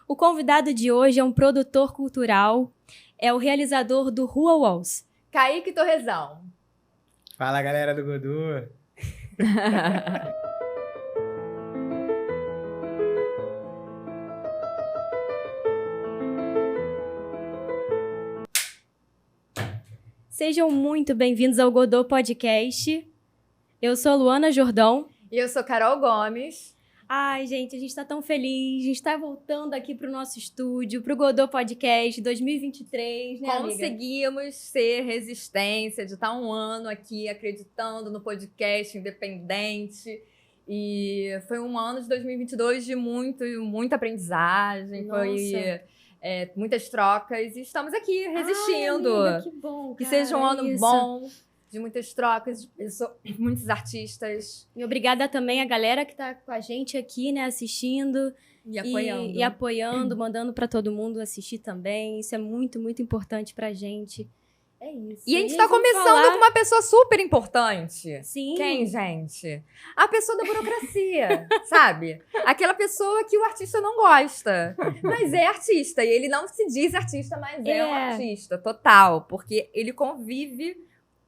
O convidado de hoje é um produtor cultural, é o realizador do Rua Walls. Kaique Torrezão. Fala, galera do Godô. Sejam muito bem-vindos ao Godô Podcast. Eu sou Luana Jordão. E eu sou Carol Gomes. Ai, gente, a gente tá tão feliz. A gente tá voltando aqui pro nosso estúdio, pro Godô Podcast 2023, né, amiga? Conseguimos ser resistência de estar um ano aqui acreditando no podcast independente. E foi um ano de 2022 de muita aprendizagem. Nossa. Foi muitas trocas. E estamos aqui resistindo. Ai, amiga, que bom, Que cara, seja um ano isso. bom, de muitas trocas, de muitos artistas. E obrigada também a galera que tá com a gente aqui, né, assistindo. E apoiando. E apoiando, mandando pra todo mundo assistir também. Isso é muito, muito importante pra gente. É isso. E a gente aí tá vamos começando falar- com uma pessoa super importante. Sim. Quem, gente? A pessoa da burocracia, sabe? Aquela pessoa que o artista não gosta, mas é artista. E ele não se diz artista, mas é um artista, total. Porque ele convive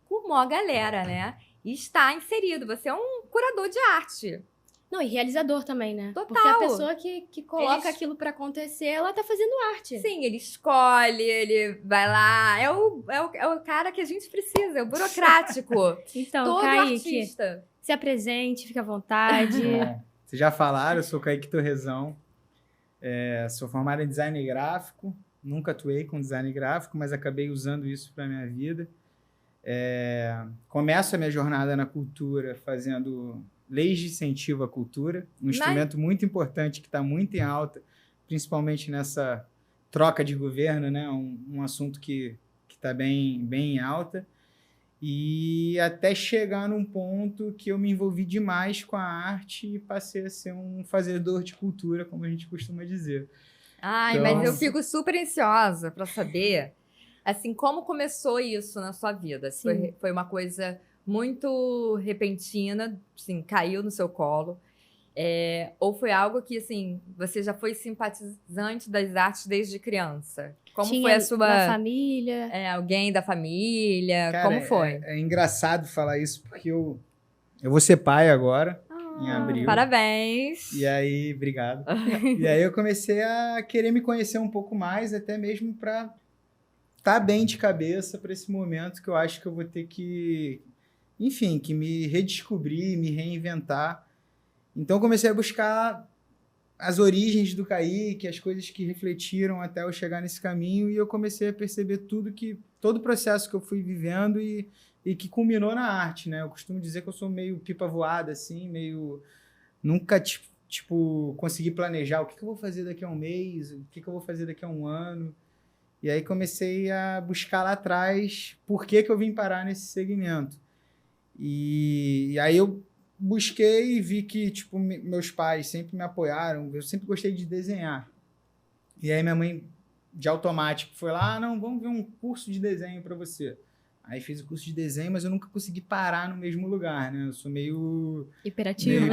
com uma galera, né? E está inserido. Você é um curador de arte. Não, e realizador também, né? Total. Porque a pessoa que coloca Eles- aquilo pra acontecer, ela tá fazendo arte. Sim, ele escolhe, ele vai lá. É o cara que a gente precisa, é o burocrático. Então, Todo Kaique, artista. se apresente, fica à vontade. Vocês já falaram, eu sou Kaique Torrezão. Sou formado em design gráfico. Nunca atuei com design gráfico, mas acabei usando isso para minha vida. Começo a minha jornada na cultura fazendo leis de incentivo à cultura, um instrumento muito importante que está muito em alta, principalmente nessa troca de governo, né? Um assunto que está bem em alta. E até chegar num ponto que eu me envolvi demais com a arte e passei a ser um fazedor de cultura, como a gente costuma dizer. Ai, Então- mas eu fico super ansiosa para saber, assim, como começou isso na sua vida? Sim. Foi uma coisa muito repentina, assim, caiu no seu colo? Ou foi algo que, assim, você já foi simpatizante das artes desde criança? Como Tinha foi a sua... da família. alguém da família? Cara, Como foi? É engraçado falar isso, porque eu vou ser pai agora, em abril. Parabéns! E aí, obrigado. E aí eu comecei a querer me conhecer um pouco mais, até mesmo para estar bem de cabeça para esse momento que eu acho que eu vou ter que, enfim, que me redescobrir, me reinventar. Então eu comecei a buscar as origens do Kaique, as coisas que refletiram até eu chegar nesse caminho, e eu comecei a perceber todo o processo que eu fui vivendo e que culminou na arte, né? Eu costumo dizer que eu sou meio pipa voada, assim, meio... Nunca, tipo, consegui planejar o que eu vou fazer daqui a um mês, o que eu vou fazer daqui a um ano. E aí comecei a buscar lá atrás por que eu vim parar nesse segmento. E aí eu busquei e vi que, tipo, meus pais sempre me apoiaram, eu sempre gostei de desenhar. E aí minha mãe, de automático, foi lá, não, vamos ver um curso de desenho para você. Aí fiz o curso de desenho, mas eu nunca consegui parar no mesmo lugar, né? Eu sou meio Hiperativo.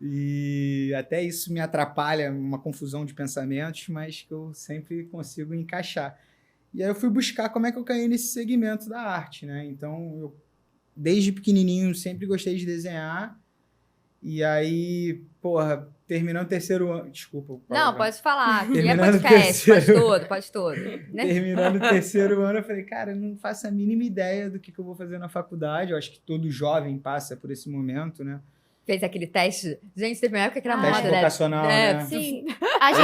E até isso me atrapalha, uma confusão de pensamentos, mas que eu sempre consigo encaixar. E aí eu fui buscar como é que eu caí nesse segmento da arte, né? Então, eu, desde pequenininho, sempre gostei de desenhar. E aí, porra, terminando o terceiro ano... Desculpa. Não, pode falar. Aqui é Terminando o podcast, terceiro. pode tudo. Né? Terminando o terceiro ano, eu falei, cara, eu não faço a mínima ideia do que eu vou fazer na faculdade. Eu acho que todo jovem passa por esse momento, né? Fez aquele teste. Gente, teve uma época que era Teste moda, né? vocacional, né? Sim,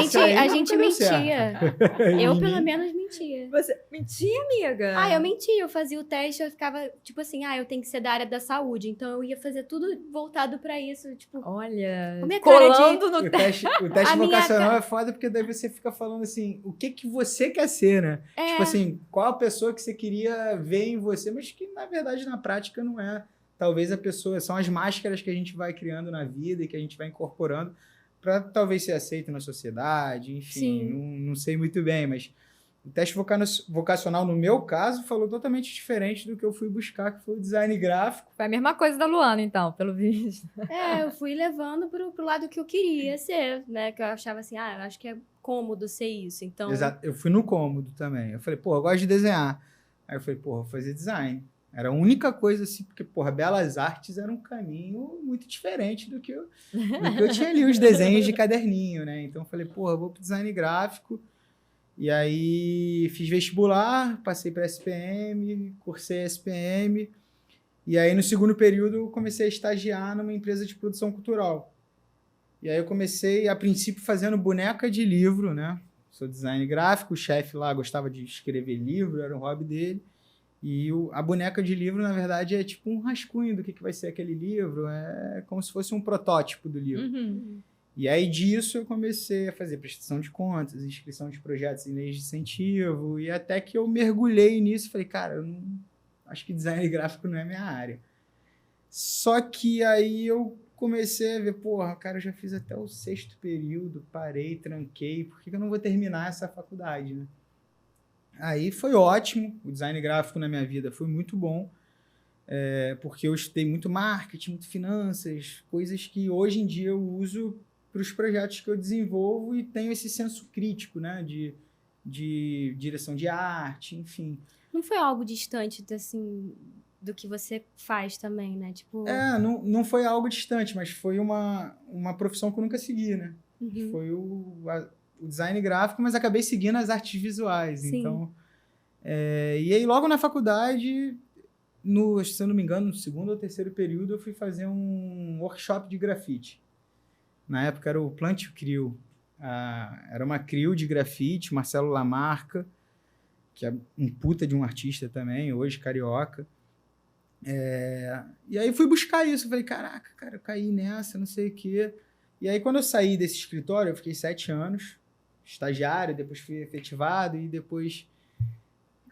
Esse aí a nunca gente deu mentia. Eu, Ninguém- pelo menos, mentia. Você mentia, amiga? Ah, eu mentia, eu fazia o teste, eu ficava, tipo assim, eu tenho que ser da área da saúde, então eu ia fazer tudo voltado pra isso, tipo, Olha, Com minha cara colando no O teste A minha vocacional é foda porque daí você fica falando assim, o que você quer ser, né? Tipo assim, qual a pessoa que você queria ver em você, mas que na verdade na prática não é. Talvez a pessoa, são as máscaras que a gente vai criando na vida e que a gente vai incorporando para talvez ser aceito na sociedade, enfim, não sei muito bem, mas O teste vocacional, no meu caso, falou totalmente diferente do que eu fui buscar, que foi o design gráfico. Foi a mesma coisa da Luana, então, pelo visto. Eu fui levando pro lado que eu queria ser, né? Que eu achava assim, eu acho que é cômodo ser isso, então... Exato, eu fui no cômodo também. Eu falei, eu gosto de desenhar. Aí eu falei, vou fazer design. Era a única coisa assim, porque, Belas Artes era um caminho muito diferente do que eu tinha ali, os desenhos de caderninho, né? Então eu falei, eu vou pro design gráfico. E aí fiz vestibular, passei para SPM, cursei SPM. E aí no segundo período eu comecei a estagiar numa empresa de produção cultural. E aí eu comecei, a princípio, fazendo boneca de livro, né? Sou design gráfico, o chefe lá gostava de escrever livro, era o hobby dele. E a boneca de livro, na verdade, é tipo um rascunho do que vai ser aquele livro. É como se fosse um protótipo do livro. Uhum. E aí, disso, eu comecei a fazer prestação de contas, inscrição de projetos em leis de incentivo. E até que eu mergulhei nisso e falei, cara, eu acho que design gráfico não é minha área. Só que aí eu comecei a ver, cara, eu já fiz até o 6º período, parei, tranquei. Por que eu não vou terminar essa faculdade, né? Aí foi ótimo, o design gráfico na minha vida foi muito bom, porque eu estudei muito marketing, muito finanças, coisas que hoje em dia eu uso para os projetos que eu desenvolvo e tenho esse senso crítico, né, de direção de arte, enfim. Não foi algo distante, assim, do que você faz também, né? Tipo... não foi algo distante, mas foi uma profissão que eu nunca segui, né? Uhum. Foi o design gráfico, mas acabei seguindo as artes visuais. Sim. Então, e aí logo na faculdade, se eu não me engano, no 2º ou 3º período, eu fui fazer um workshop de grafite. Na época era o Plantio Crio. Era uma crio de grafite, Marcelo Lamarca, que é um puta de um artista também, hoje carioca. E aí fui buscar isso. Eu falei, caraca, cara, eu caí nessa, não sei o quê. E aí quando eu saí desse escritório, eu fiquei 7 anos, estagiário, depois fui efetivado e depois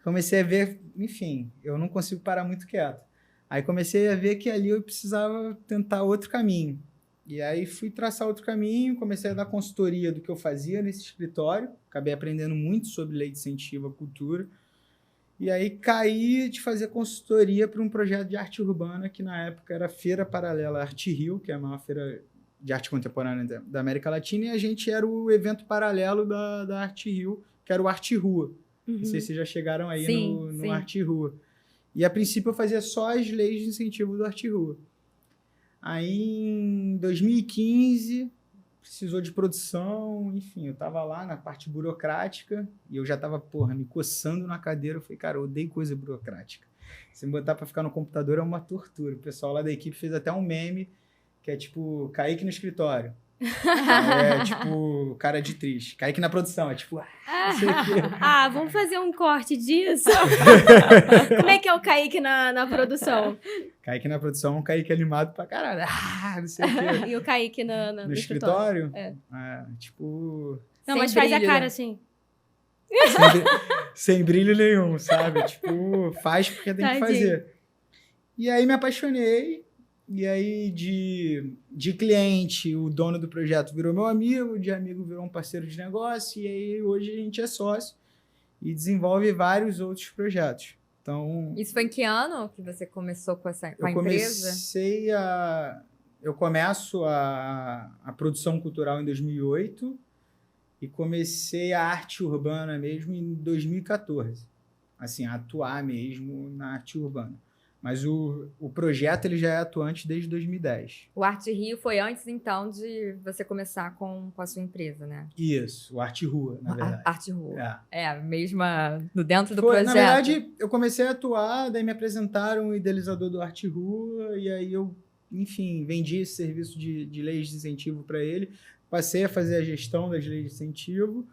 comecei a ver, enfim, eu não consigo parar muito quieto. Aí comecei a ver que ali eu precisava tentar outro caminho. E aí fui traçar outro caminho, comecei a dar consultoria do que eu fazia nesse escritório, acabei aprendendo muito sobre lei de incentivo à cultura. E aí caí de fazer consultoria para um projeto de arte urbana, que na época era a Feira Paralela Arte Rio, que é a maior feira de arte contemporânea da América Latina, e a gente era o evento paralelo da Arte Rio, que era o Arte Rua. Uhum. Não sei se vocês já chegaram aí Sim. no Arte Rua. E a princípio eu fazia só as leis de incentivo do Arte Rua. Aí em 2015 precisou de produção, enfim, eu tava lá na parte burocrática e eu já tava, me coçando na cadeira. Eu falei, cara, eu odeio coisa burocrática. Se me botar pra ficar no computador é uma tortura. O pessoal lá da equipe fez até um meme que é tipo, Kaique no escritório. É tipo, cara de triste. Kaique na produção, é tipo, não sei o quê. Vamos fazer um corte disso? Como é que é o Kaique na produção? Kaique na produção é um Kaique animado pra caralho. Não sei o quê. E o Kaique no escritório? Tipo... Sem Não, mas faz brilho, a cara né? assim. Sem brilho nenhum, sabe? Tipo, faz porque tem que fazer. E aí me apaixonei. E aí, de cliente, o dono do projeto virou meu amigo, de amigo virou um parceiro de negócio, e aí hoje a gente é sócio e desenvolve vários outros projetos. Então, isso foi em que ano que você começou com a empresa? Eu começo a produção cultural em 2008 e comecei a arte urbana mesmo em 2014. Assim, a atuar mesmo na arte urbana. Mas o projeto ele já é atuante desde 2010. O Arte Rio foi antes, então, de você começar com a sua empresa, né? Isso, o Arte Rua, na verdade. Arte Rua. Mesma dentro do foi, projeto. Na verdade, eu comecei a atuar, daí me apresentaram o idealizador do Arte Rua, e aí eu, enfim, vendi esse serviço de leis de incentivo para ele, passei a fazer a gestão das leis de incentivo,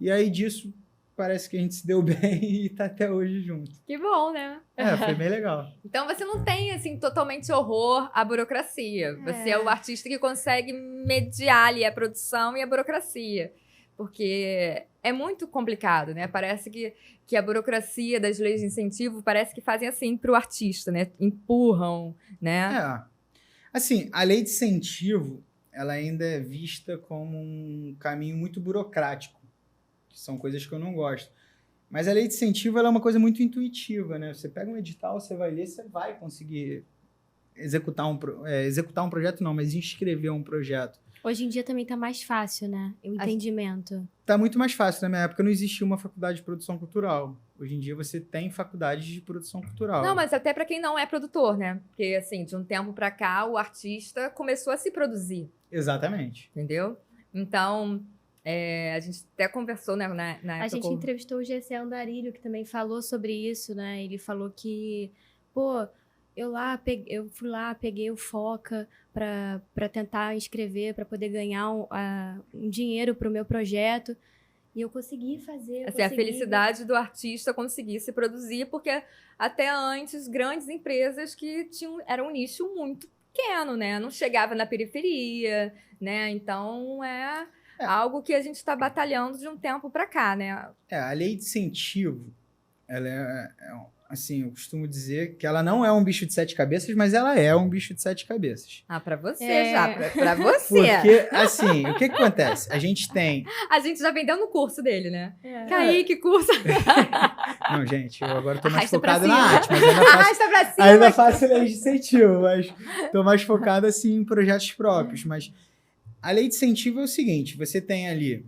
e aí disso parece que a gente se deu bem e tá até hoje junto. Que bom, né? Foi bem legal. Então você não tem, assim, totalmente horror à burocracia. Você é o artista que consegue mediar ali a produção e a burocracia. Porque é muito complicado, né? Parece que a burocracia das leis de incentivo parece que fazem assim pro artista, né? Empurram, né? Assim, a lei de incentivo, ela ainda é vista como um caminho muito burocrático. Que são coisas que eu não gosto. Mas a lei de incentivo ela é uma coisa muito intuitiva, né? Você pega um edital, você vai ler, você vai conseguir executar um projeto, não, mas inscrever um projeto. Hoje em dia também tá mais fácil, né? O entendimento. Tá muito mais fácil. Na minha época não existia uma faculdade de produção cultural. Hoje em dia você tem faculdade de produção cultural. Não, mas até para quem não é produtor, né? Porque, assim, de um tempo para cá, o artista começou a se produzir. Exatamente. Entendeu? Então, a gente até conversou, né, na época. A gente entrevistou o Gessé Andarilho, que também falou sobre isso, né? Ele falou que, pô, eu fui lá, peguei o Foca para tentar inscrever, para poder ganhar um dinheiro para o meu projeto. E eu consegui fazer. Assim, a felicidade do artista conseguir se produzir, porque até antes, grandes empresas que eram um nicho muito pequeno, né? Não chegava na periferia, né? Então, algo que a gente está batalhando de um tempo para cá, né? A lei de incentivo, ela assim, eu costumo dizer que ela não é um bicho de 7 cabeças, mas ela é um bicho de 7 cabeças. Ah, pra você já, pra você. Porque, assim, o que acontece? A gente tem... A gente já vendeu no curso dele, né? Kaique, curso. Não, gente, eu agora tô mais Arrasta focado pra na cima. arte, mas ainda faço, Arrasta pra cima. ainda faço lei de incentivo, mas tô mais focado, assim, em projetos próprios. Mas a lei de incentivo é o seguinte, você tem ali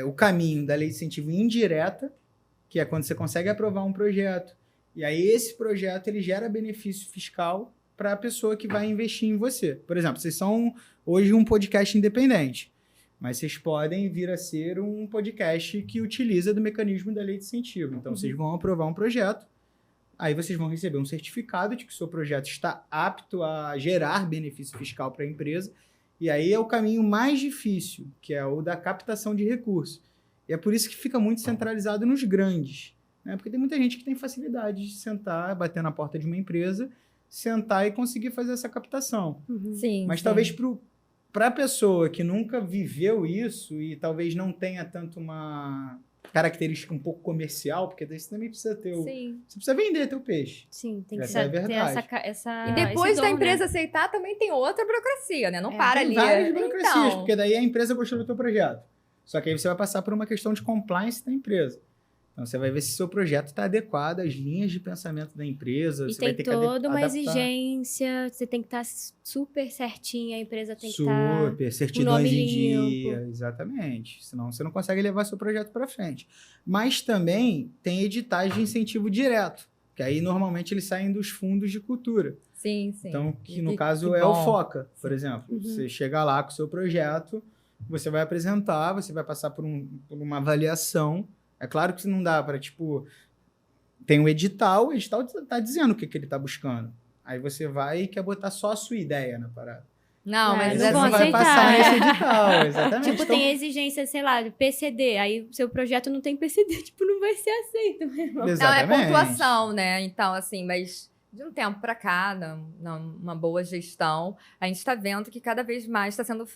o caminho da lei de incentivo indireta, que é quando você consegue aprovar um projeto, e aí esse projeto ele gera benefício fiscal para a pessoa que vai investir em você. Por exemplo, vocês são hoje um podcast independente, mas vocês podem vir a ser um podcast que utiliza do mecanismo da lei de incentivo. Então, vocês vão aprovar um projeto, aí vocês vão receber um certificado de que o seu projeto está apto a gerar benefício fiscal para a empresa, e aí é o caminho mais difícil, que é o da captação de recursos. E é por isso que fica muito centralizado nos grandes. Né? Porque tem muita gente que tem facilidade de sentar, bater na porta de uma empresa, sentar e conseguir fazer essa captação. Sim, mas talvez para a pessoa que nunca viveu isso e talvez não tenha tanto uma característica um pouco comercial, porque daí você também precisa ter Sim. Você precisa vender teu peixe. Sim, tem que Essa é a ter verdade. essa E depois esse da dom, empresa né? aceitar, também tem outra burocracia, né? Não para Tem ali. várias burocracias, Então, porque daí a empresa gostou do teu projeto. Só que aí você vai passar por uma questão de compliance da empresa. Então, você vai ver se seu projeto está adequado às linhas de pensamento da empresa. E você vai tem ter que toda uma adaptar. exigência, você tem que estar super certinha, a empresa tem que estar... Super, certidões nome em dia, limpo. exatamente. Senão você não consegue levar seu projeto para frente. Mas também tem editais de incentivo direto, que aí normalmente eles saem dos fundos de cultura. sim, sim. Então, que no Que caso é o bom. FOCA, por exemplo. Você chega lá com o seu projeto, você vai apresentar, você vai passar por uma avaliação. É claro que não dá para, tipo, tem um edital, o edital está dizendo o que ele está buscando. Aí você vai e quer botar só a sua ideia na parada. Não, mas Não Você vão não vai aceitar, passar né? nesse edital, exatamente. Tipo, Então, tem exigência, sei lá, de PCD, aí o seu projeto não tem PCD, tipo, não vai ser aceito, meu irmão. não, é exatamente. pontuação, né? Então, assim, mas de um tempo para cá, numa boa gestão, a gente está vendo que cada vez mais está sendo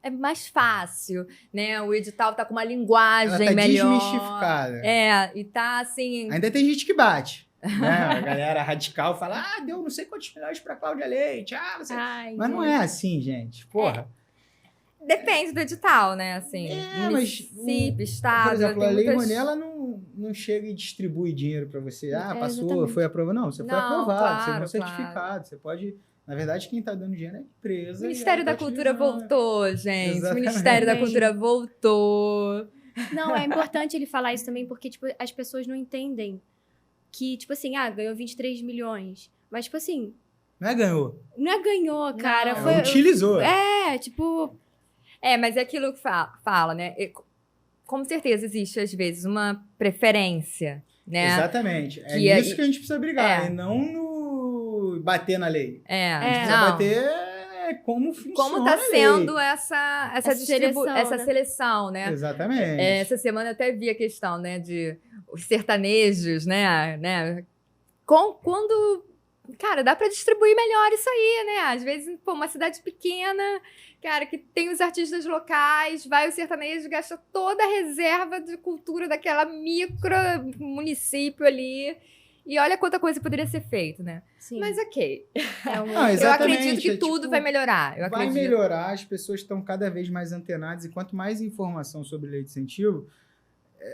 é mais fácil, né? O edital tá com uma linguagem Ela tá melhor. desmistificada. E tá assim. Ainda tem gente que bate. Né? A galera radical fala, deu não sei quantos milhões para Cláudia Leite. Não sei. Ai, Mas não é assim, gente. Porra. Depende do edital, né? Assim, mas município, estado. Por exemplo, tem a Lei muitas- Rouanet, ela não chega e distribui dinheiro para você. Passou, exatamente. foi aprovado. Não, você foi Não, aprovado, você tem um claro, certificado. claro. Você pode... Na verdade, quem está dando dinheiro é a empresa. O Ministério da Cultura voltou, gente. Exatamente. O Ministério da Cultura voltou. Não, é importante ele falar isso também, porque, tipo, as pessoas não entendem que, tipo assim, ganhou 23 milhões. Mas, tipo assim, Não é ganhou. não é ganhou, cara. Não. Foi, Utilizou. tipo... Mas é aquilo que fala, né? Com certeza existe, às vezes, uma preferência, né? Exatamente. É Que isso que a gente precisa brigar. É. E não no bater na lei. A gente precisa não. bater como funciona Como está a lei. sendo essa seleção, seleção, né? Exatamente. Essa semana eu até vi a questão, né, de os sertanejos, né? Quando, cara, dá para distribuir melhor isso aí, né? Às vezes, uma cidade pequena, cara, que tem os artistas locais, vai o sertanejo, gasta toda a reserva de cultura daquela micro município ali. E olha quanta coisa poderia ser feita, né? Sim. Mas ok. Não, Eu exatamente, acredito que tudo tipo, vai melhorar. Eu vai acredito. melhorar, as pessoas estão cada vez mais antenadas e quanto mais informação sobre lei de incentivo,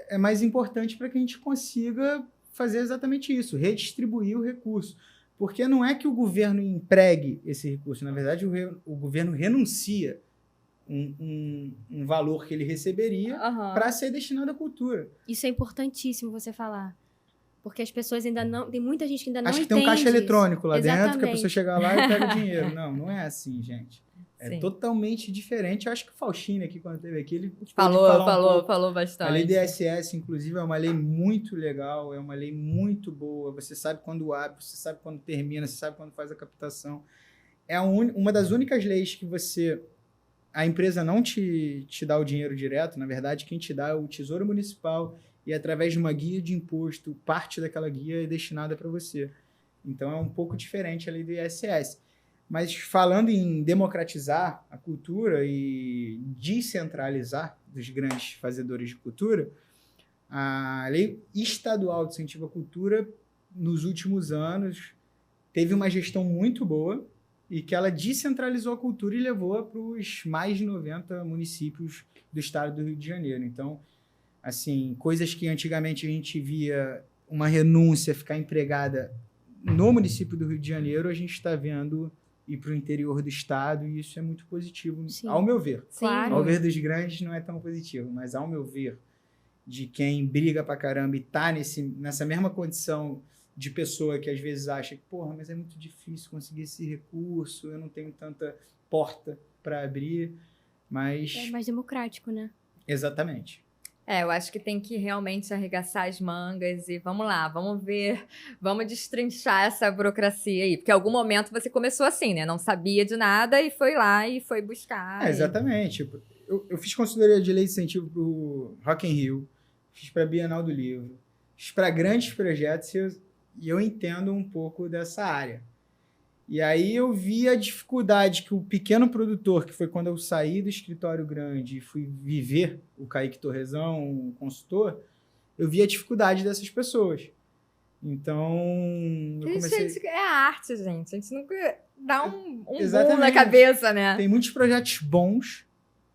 é mais importante para que a gente consiga fazer exatamente isso, redistribuir o recurso. Porque não é que o governo empregue esse recurso, na verdade, o governo renuncia um valor que ele receberia para ser destinado à cultura. Isso é importantíssimo você falar. Porque as pessoas ainda não... Tem muita gente que ainda não entende. Acho que tem um caixa eletrônico lá dentro, que a Exatamente. pessoa chega lá e pega o dinheiro. Não, não é assim, gente. É Sim. totalmente diferente. Eu acho que o Faustino aqui, quando esteve aqui, ele Falou bastante. A lei do ISS, inclusive, é uma lei muito legal, é uma lei muito boa. Você sabe quando abre, você sabe quando termina, você sabe quando faz a captação. É uma das únicas leis que a empresa não te dá o dinheiro direto. Na verdade, quem te dá é o Tesouro Municipal e, através de uma guia de imposto, parte daquela guia é destinada para você. Então, é um pouco diferente a lei do ISS. Mas falando em democratizar a cultura e descentralizar dos grandes fazedores de cultura, a lei estadual de incentivo à cultura, nos últimos anos, teve uma gestão muito boa e que ela descentralizou a cultura e levou para os mais de 90 municípios do estado do Rio de Janeiro. Então, assim, coisas que antigamente a gente via uma renúncia ficar empregada no município do Rio de Janeiro, a gente está vendo ir para o interior do estado, e isso é muito positivo, Sim. ao meu ver. Claro. Ao ver dos grandes não é tão positivo, mas ao meu ver, de quem briga pra caramba e tá nessa mesma condição de pessoa que às vezes acha que, porra, mas é muito difícil conseguir esse recurso, eu não tenho tanta porta para abrir, mas... É mais democrático, né? Exatamente. Eu acho que tem que realmente arregaçar as mangas e vamos lá, vamos ver, vamos destrinchar essa burocracia aí. Porque em algum momento você começou assim, né? Não sabia de nada e foi lá e foi buscar. Exatamente. Eu fiz consultoria de lei de incentivo pro Rock in Rio, fiz para a Bienal do Livro, fiz para grandes projetos e eu entendo um pouco dessa área. E aí eu vi a dificuldade que o pequeno produtor, que foi quando eu saí do escritório grande e fui viver o Kaique Torrezão, o consultor, eu vi a dificuldade dessas pessoas. Então, eu comecei... Gente, é arte, gente. A gente nunca dá um boom Exatamente. na cabeça, né? Tem muitos projetos bons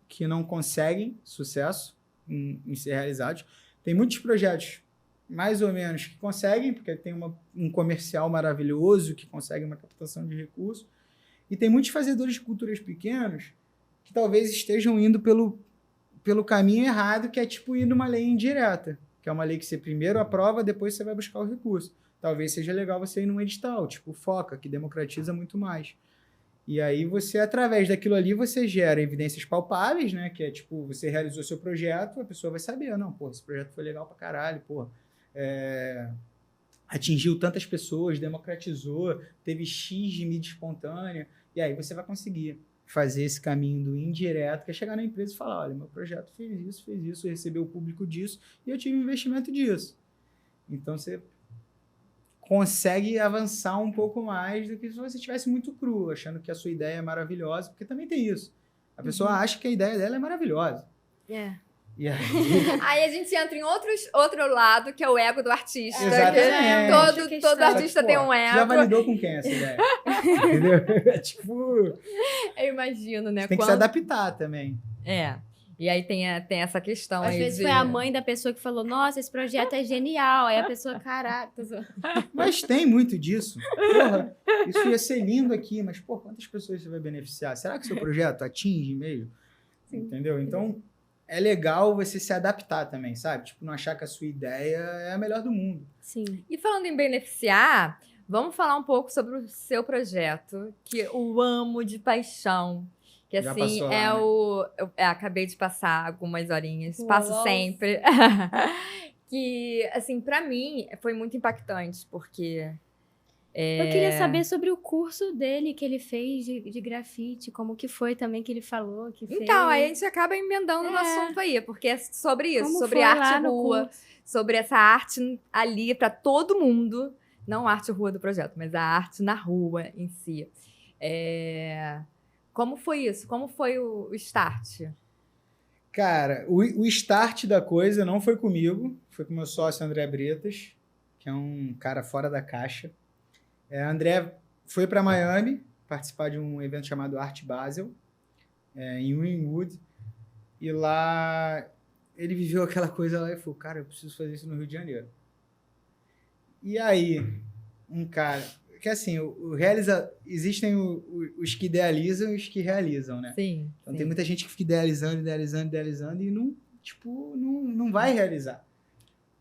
que não conseguem sucesso em ser realizados. Tem muitos projetos mais ou menos que conseguem, porque tem um comercial maravilhoso que consegue uma captação de recursos. E tem muitos fazedores de culturas pequenos que talvez estejam indo pelo caminho errado, que é tipo ir numa lei indireta, que é uma lei que você primeiro aprova, depois você vai buscar o recurso. Talvez seja legal você ir num edital, tipo FOCA, que democratiza muito mais. E aí você, através daquilo ali, você gera evidências palpáveis, né? Que é tipo, você realizou seu projeto, a pessoa vai saber, não, pô, esse projeto foi legal pra caralho, pô. Atingiu tantas pessoas, democratizou, teve X de mídia espontânea, e aí você vai conseguir fazer esse caminho do indireto, que é chegar na empresa e falar, olha, meu projeto fez isso, recebeu o público disso, e eu tive investimento disso. Então você consegue avançar um pouco mais do que se você estivesse muito cru, achando que a sua ideia é maravilhosa, porque também tem isso. A pessoa acha que a ideia dela é maravilhosa. E aí... Aí a gente entra em outro lado, que é o ego do artista. Exatamente. Todo artista tem um ego. Já validou com quem essa ideia? Entendeu? É tipo... Eu imagino, né? Você tem que se adaptar também. E aí tem essa questão Às aí vezes foi a mãe da pessoa que falou, nossa, esse projeto é genial. Aí a pessoa, caraca. Mas tem muito disso. Porra, isso ia ser lindo aqui, mas, pô, quantas pessoas você vai beneficiar? Será que seu projeto atinge mesmo? Sim. Entendeu? Então... é legal você se adaptar também, sabe? Tipo, não achar que a sua ideia é a melhor do mundo. Sim. E falando em beneficiar, vamos falar um pouco sobre o seu projeto, que eu amo de paixão. Que Já assim, passou lá, eu acabei de passar algumas horinhas, passo sempre. Que, assim, pra mim, foi muito impactante, porque... Eu queria saber sobre o curso dele que ele fez de grafite, como que foi também que ele falou que fez. Então, aí a gente acaba emendando no assunto aí, porque é sobre isso, Como sobre foi lá arte no rua, curso? sobre essa arte ali pra todo mundo, não a arte rua do projeto, mas a arte na rua em si. Como foi isso? Como foi o start? Cara, o start da coisa não foi comigo, foi com meu sócio André Bretas, que é um cara fora da caixa. André foi para Miami participar de um evento chamado Art Basel, em Wynwood, e lá ele viveu aquela coisa lá e falou, cara, eu preciso fazer isso no Rio de Janeiro. E aí, um cara... Que assim, existem os que idealizam e os que realizam, né? Sim. Então tem muita gente que fica idealizando e não vai realizar.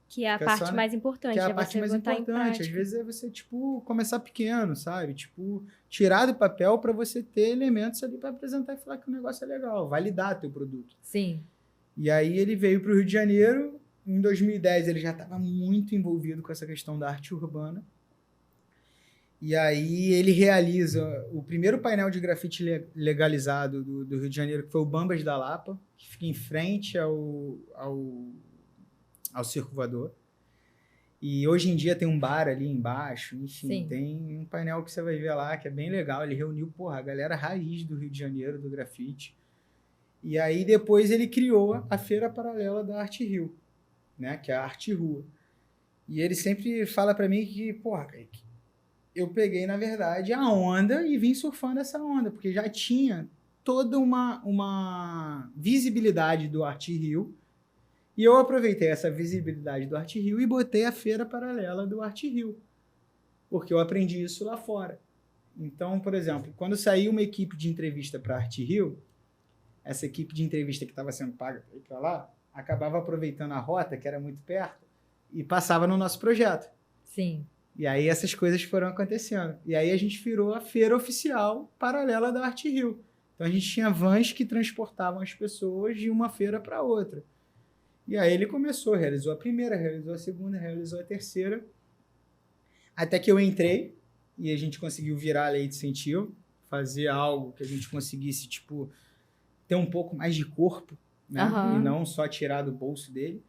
Que é a parte mais importante. Que é a parte mais importante. Às vezes é você, tipo, começar pequeno, sabe? Tipo, tirar do papel para você ter elementos ali para apresentar e falar que o negócio é legal, validar teu produto. Sim. E aí ele veio para o Rio de Janeiro. Em 2010 ele já estava muito envolvido com essa questão da arte urbana. E aí ele realiza o primeiro painel de grafite legalizado do Rio de Janeiro, que foi o Bambas da Lapa, que fica em frente ao Circo Voador. E hoje em dia tem um bar ali embaixo, enfim, Sim. tem um painel que você vai ver lá, que é bem legal. Ele reuniu, a galera raiz do Rio de Janeiro, do grafite. E aí depois ele criou a Feira Paralela da Arte Rio, né, que é a Arte Rua. E ele sempre fala para mim que, Kaique, eu peguei, na verdade, a onda e vim surfando essa onda, porque já tinha toda uma visibilidade do Arte Rio, e eu aproveitei essa visibilidade do Arte Rio e botei a Feira Paralela do Arte Rio, porque eu aprendi isso lá fora. Então, por exemplo, quando saiu uma equipe de entrevista para Arte Rio, essa equipe de entrevista que estava sendo paga para ir para lá, acabava aproveitando a rota, que era muito perto, e passava no nosso projeto. Sim. E aí essas coisas foram acontecendo. E aí a gente virou a feira oficial paralela da Arte Rio. Então a gente tinha vans que transportavam as pessoas de uma feira para outra. E aí ele começou, realizou a primeira, realizou a segunda, realizou a terceira. Até que eu entrei e a gente conseguiu virar a lei de incentivo, fazer algo que a gente conseguisse, tipo, ter um pouco mais de corpo, né? E não só tirar do bolso dele.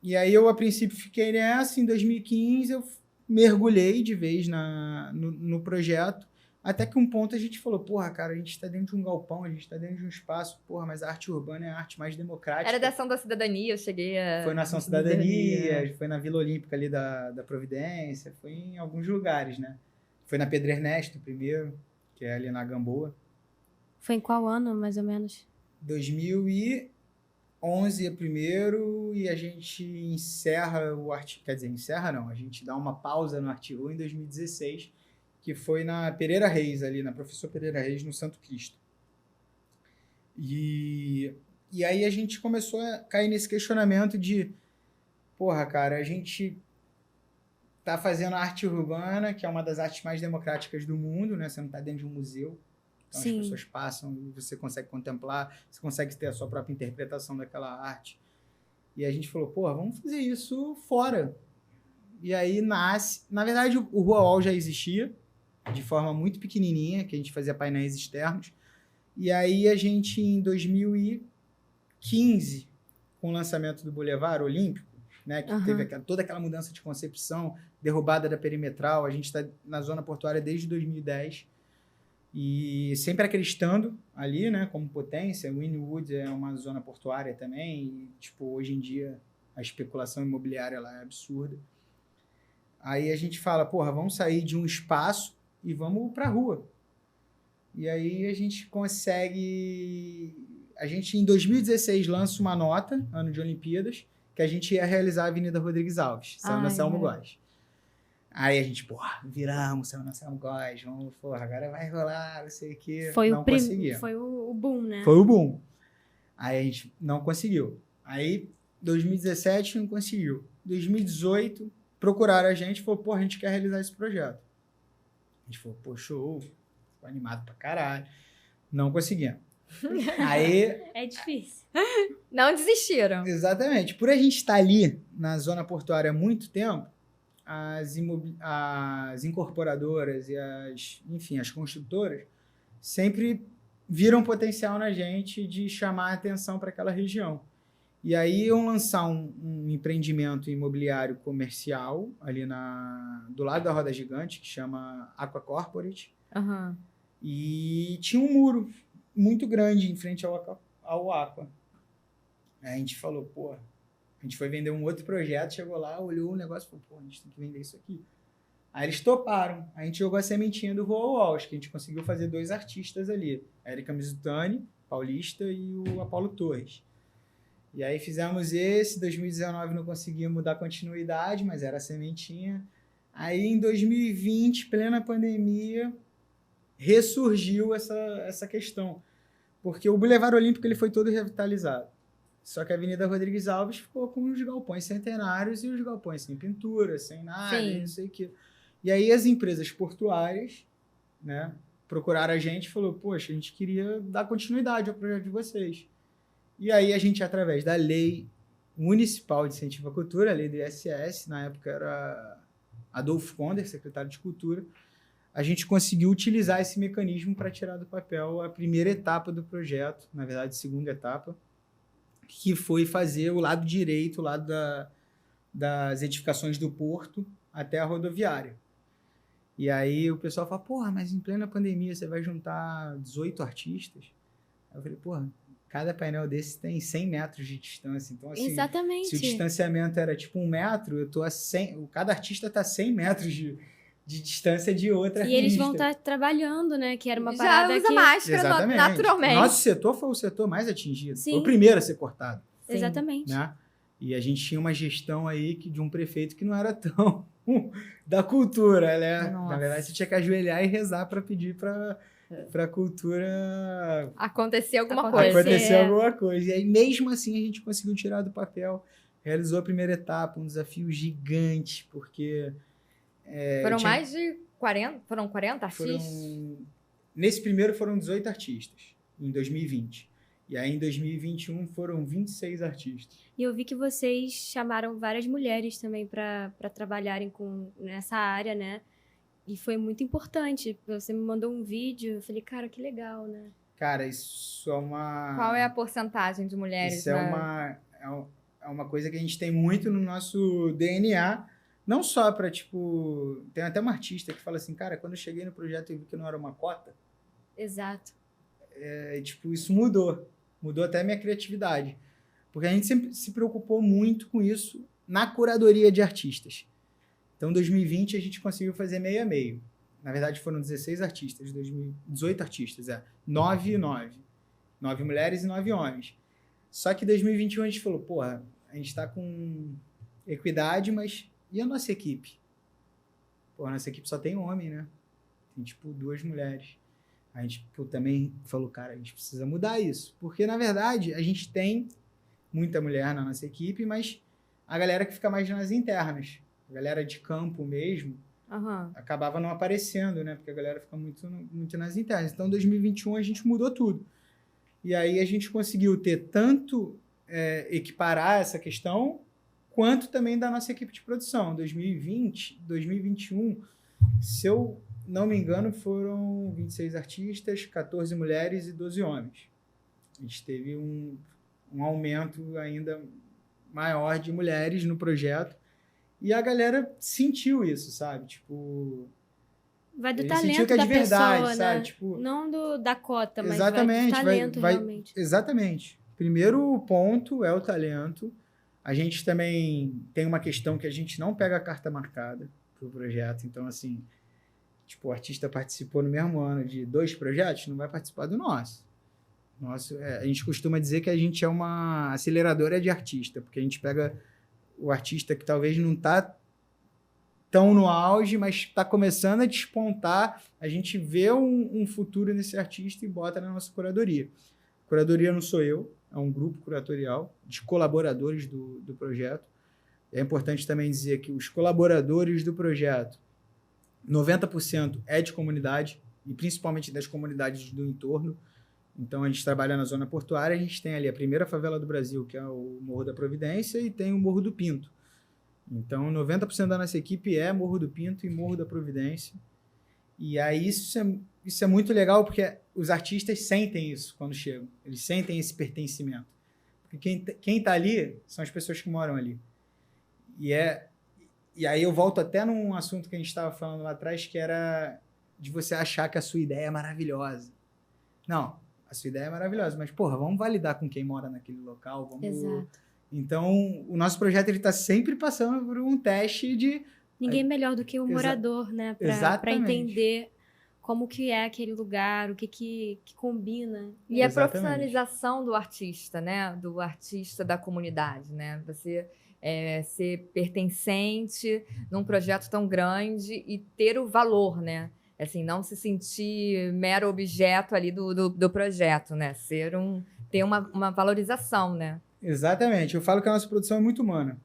E aí eu, a princípio, fiquei nessa. Em 2015, eu mergulhei de vez no projeto, até que um ponto a gente falou, cara, a gente está dentro de um galpão, a gente está dentro de um espaço, mas a arte urbana é a arte mais democrática. Era da Ação da Cidadania, eu cheguei a... Foi na Ação Cidadania, foi na Vila Olímpica ali da Providência, foi em alguns lugares, né? Foi na Pedro Ernesto primeiro, que é ali na Gamboa. Foi em qual ano, mais ou menos? 2011 é primeiro, e a gente encerra o Arte... Quer dizer, encerra não, a gente dá uma pausa no Arte Rua em 2016, que foi na Pereira Reis, ali, na Professor Pereira Reis, no Santo Cristo. E aí a gente começou a cair nesse questionamento de, cara, a gente tá fazendo arte urbana, que é uma das artes mais democráticas do mundo, né? Você não tá dentro de um museu. Então Sim. As pessoas passam e você consegue contemplar, você consegue ter a sua própria interpretação daquela arte. E a gente falou, vamos fazer isso fora. E aí nasce... Na verdade, o Rua UOL já existia, de forma muito pequenininha, que a gente fazia painéis externos. E aí a gente, em 2015, com o lançamento do Boulevard Olímpico, né, que teve toda aquela mudança de concepção, derrubada da perimetral, a gente está na zona portuária desde 2010, e sempre acreditando ali, né, como potência. Wynwood é uma zona portuária também, e, hoje em dia a especulação imobiliária lá é absurda. Aí a gente fala, vamos sair de um espaço e vamos para a rua. E aí a gente consegue... A gente, em 2016, lança uma nota, ano de Olimpíadas, que a gente ia realizar a Avenida Rodrigues Alves, saiu na Selmo Góes. Aí a gente, viramos, saiu na Selmo Góes, vamos, agora vai rolar, não sei o quê. Não conseguia. Foi o boom, né? Foi o boom. Aí a gente não conseguiu. Aí, 2017, não conseguiu. 2018, procuraram a gente e falou, a gente quer realizar esse projeto. A gente falou, show, ficou animado pra caralho. Não conseguimos. Aí... É difícil. Não desistiram. Exatamente. Por a gente estar ali, na zona portuária há muito tempo, as incorporadoras e as construtoras sempre viram potencial na gente de chamar a atenção para aquela região. E aí iam lançar um empreendimento imobiliário comercial ali do lado da Roda Gigante, que chama Aqua Corporate. E tinha um muro muito grande em frente ao Aqua. Aí a gente falou, a gente foi vender um outro projeto, chegou lá, olhou o negócio e falou, a gente tem que vender isso aqui. Aí eles toparam. A gente jogou a sementinha do Rua UOL, acho que a gente conseguiu fazer 2 artistas ali. A Erika Mizutani, paulista, e o Apolo Torres. E aí fizemos esse, 2019 não conseguimos dar continuidade, mas era a sementinha. Aí em 2020, plena pandemia, ressurgiu essa questão. Porque o Boulevard Olímpico ele foi todo revitalizado. Só que a Avenida Rodrigues Alves ficou com os galpões centenários e os galpões sem pintura, sem nada, Sim. não sei o quê. E aí as empresas portuárias, né, procuraram a gente e falou, poxa, a gente queria dar continuidade ao projeto de vocês. E aí a gente, através da Lei Municipal de Incentivo à Cultura, a lei do ISS, na época era Adolfo Conder, secretário de Cultura, a gente conseguiu utilizar esse mecanismo para tirar do papel a primeira etapa do projeto, na verdade, segunda etapa, que foi fazer o lado direito, o lado das edificações do porto até a rodoviária. E aí o pessoal fala, porra, mas em plena pandemia você vai juntar 18 artistas? Aí eu falei, porra, cada painel desse tem 100 metros de distância. Então, assim, Exatamente. se o distanciamento era tipo 1 metro, eu tô a 100, cada artista está a 100 metros de distância de outra artista. E eles vão estar trabalhando, né? Que era uma Já parada usa que... máscara Exatamente. naturalmente. Nosso setor foi o setor mais atingido. Sim. Foi o primeiro a ser cortado. Sim. Exatamente. Né? E a gente tinha uma gestão aí de um prefeito que não era tão da cultura, né? Nossa. Na verdade, você tinha que ajoelhar e rezar para pedir para a cultura Acontecer alguma Acontecer. coisa. acontecer alguma coisa. E aí, mesmo assim, a gente conseguiu tirar do papel, realizou a primeira etapa, um desafio gigante, porque... Foram mais de 40? Foram 40 artistas? Nesse primeiro foram 18 artistas, em 2020. E aí, em 2021, foram 26 artistas. E eu vi que vocês chamaram várias mulheres também para trabalharem nessa área, né? E foi muito importante. Você me mandou um vídeo, eu falei, cara, que legal, né? Cara, isso é uma... Qual é a porcentagem de mulheres? Isso é uma coisa que a gente tem muito no nosso DNA, não só para, tipo... Tem até uma artista que fala assim, cara, quando eu cheguei no projeto e vi que não era uma cota, Exato. tipo, isso mudou. Mudou até a minha criatividade. Porque a gente sempre se preocupou muito com isso na curadoria de artistas. Então, em 2020, a gente conseguiu fazer meio a meio. Na verdade, foram 16 artistas, 18 artistas, 9 e 9. 9 mulheres e 9 homens. Só que em 2021 a gente falou, porra, a gente tá com equidade, mas e a nossa equipe? Pô, a nossa equipe só tem homem, né? Tem, tipo, 2 mulheres. A gente também falou, cara, a gente precisa mudar isso. Porque, na verdade, a gente tem muita mulher na nossa equipe, mas a galera que fica mais nas internas, a galera de campo mesmo, acabava não aparecendo, né? Porque a galera fica muito nas internas. Então, em 2021, a gente mudou tudo. E aí, a gente conseguiu ter tanto equiparar essa questão, quanto também da nossa equipe de produção. 2020, 2021, se eu não me engano, foram 26 artistas, 14 mulheres e 12 homens. A gente teve um aumento ainda maior de mulheres no projeto. E a galera sentiu isso, sabe? Tipo... Vai do ele talento sentiu que é da de verdade, pessoa, sabe? né? Tipo, Não da cota, mas exatamente, vai do talento, realmente. Exatamente. Primeiro ponto é o talento. A gente também tem uma questão que a gente não pega a carta marcada pro projeto. Então, assim... Tipo, o artista participou no mesmo ano de 2 projetos, não vai participar do nosso. A gente costuma dizer que a gente é uma aceleradora de artista, porque a gente pega o artista que talvez não está tão no auge, mas está começando a despontar, a gente vê um futuro nesse artista e bota na nossa curadoria. Curadoria não sou eu, é um grupo curatorial de colaboradores do projeto. É importante também dizer que os colaboradores do projeto, 90% é de comunidade, e principalmente das comunidades do entorno. Então, a gente trabalha na zona portuária, a gente tem ali a primeira favela do Brasil, que é o Morro da Providência, e tem o Morro do Pinto. Então, 90% da nossa equipe é Morro do Pinto e Morro da Providência. E aí, isso é muito legal, porque os artistas sentem isso quando chegam. Eles sentem esse pertencimento. Porque quem está ali são as pessoas que moram ali. E aí eu volto até num assunto que a gente estava falando lá atrás, que era de você achar que a sua ideia é maravilhosa. Não, a sua ideia é maravilhosa, mas, porra, vamos validar com quem mora naquele local. Exato. Então, o nosso projeto está sempre passando por um teste de... Ninguém melhor do que o morador, né? Para entender como que é aquele lugar, o que combina. E a Exatamente. profissionalização do artista, né? Do artista da comunidade, né? Você ser pertencente num projeto tão grande e ter o valor, né? Assim, não se sentir mero objeto ali do projeto, né? Ter uma valorização, né? Exatamente. Eu falo que a nossa produção é muito humana.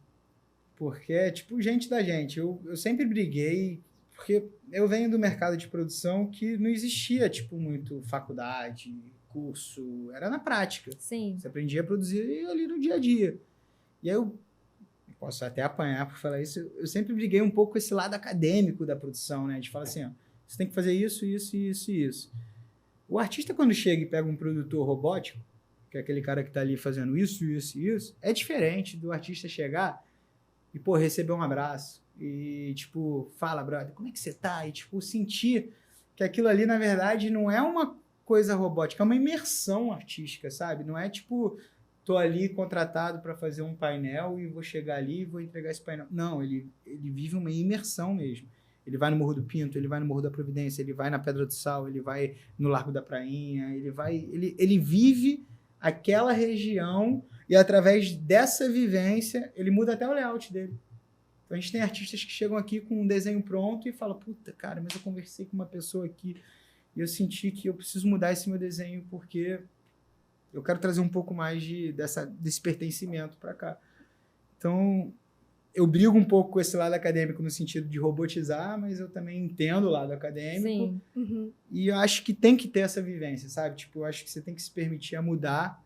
Porque é tipo gente da gente. Eu sempre briguei, porque eu venho do mercado de produção que não existia, tipo, muito faculdade, curso. Era na prática. Sim. Você aprendia a produzir ali no dia a dia. E aí eu posso até apanhar por falar isso. Eu sempre briguei um pouco com esse lado acadêmico da produção, né? De falar assim, ó, você tem que fazer isso, isso, isso e isso. O artista, quando chega e pega um produtor robótico, que é aquele cara que tá ali fazendo isso, isso e isso, é diferente do artista chegar e, pô, receber um abraço e, tipo, fala, brother, como é que você tá? E, tipo, sentir que aquilo ali, na verdade, não é uma coisa robótica, é uma imersão artística, sabe? Não é, tipo, tô ali contratado para fazer um painel e vou chegar ali e vou entregar esse painel. Não, ele vive uma imersão mesmo. Ele vai no Morro do Pinto, ele vai no Morro da Providência, ele vai na Pedra do Sal, ele vai no Largo da Prainha, ele vive aquela região e através dessa vivência, ele muda até o layout dele. Então a gente tem artistas que chegam aqui com um desenho pronto e falam, puta, cara, mas eu conversei com uma pessoa aqui e eu senti que eu preciso mudar esse meu desenho porque eu quero trazer um pouco mais desse pertencimento para cá. Então, eu brigo um pouco com esse lado acadêmico no sentido de robotizar, mas eu também entendo o lado acadêmico. Sim. Uhum. E eu acho que tem que ter essa vivência, sabe? Tipo, eu acho que você tem que se permitir a mudar,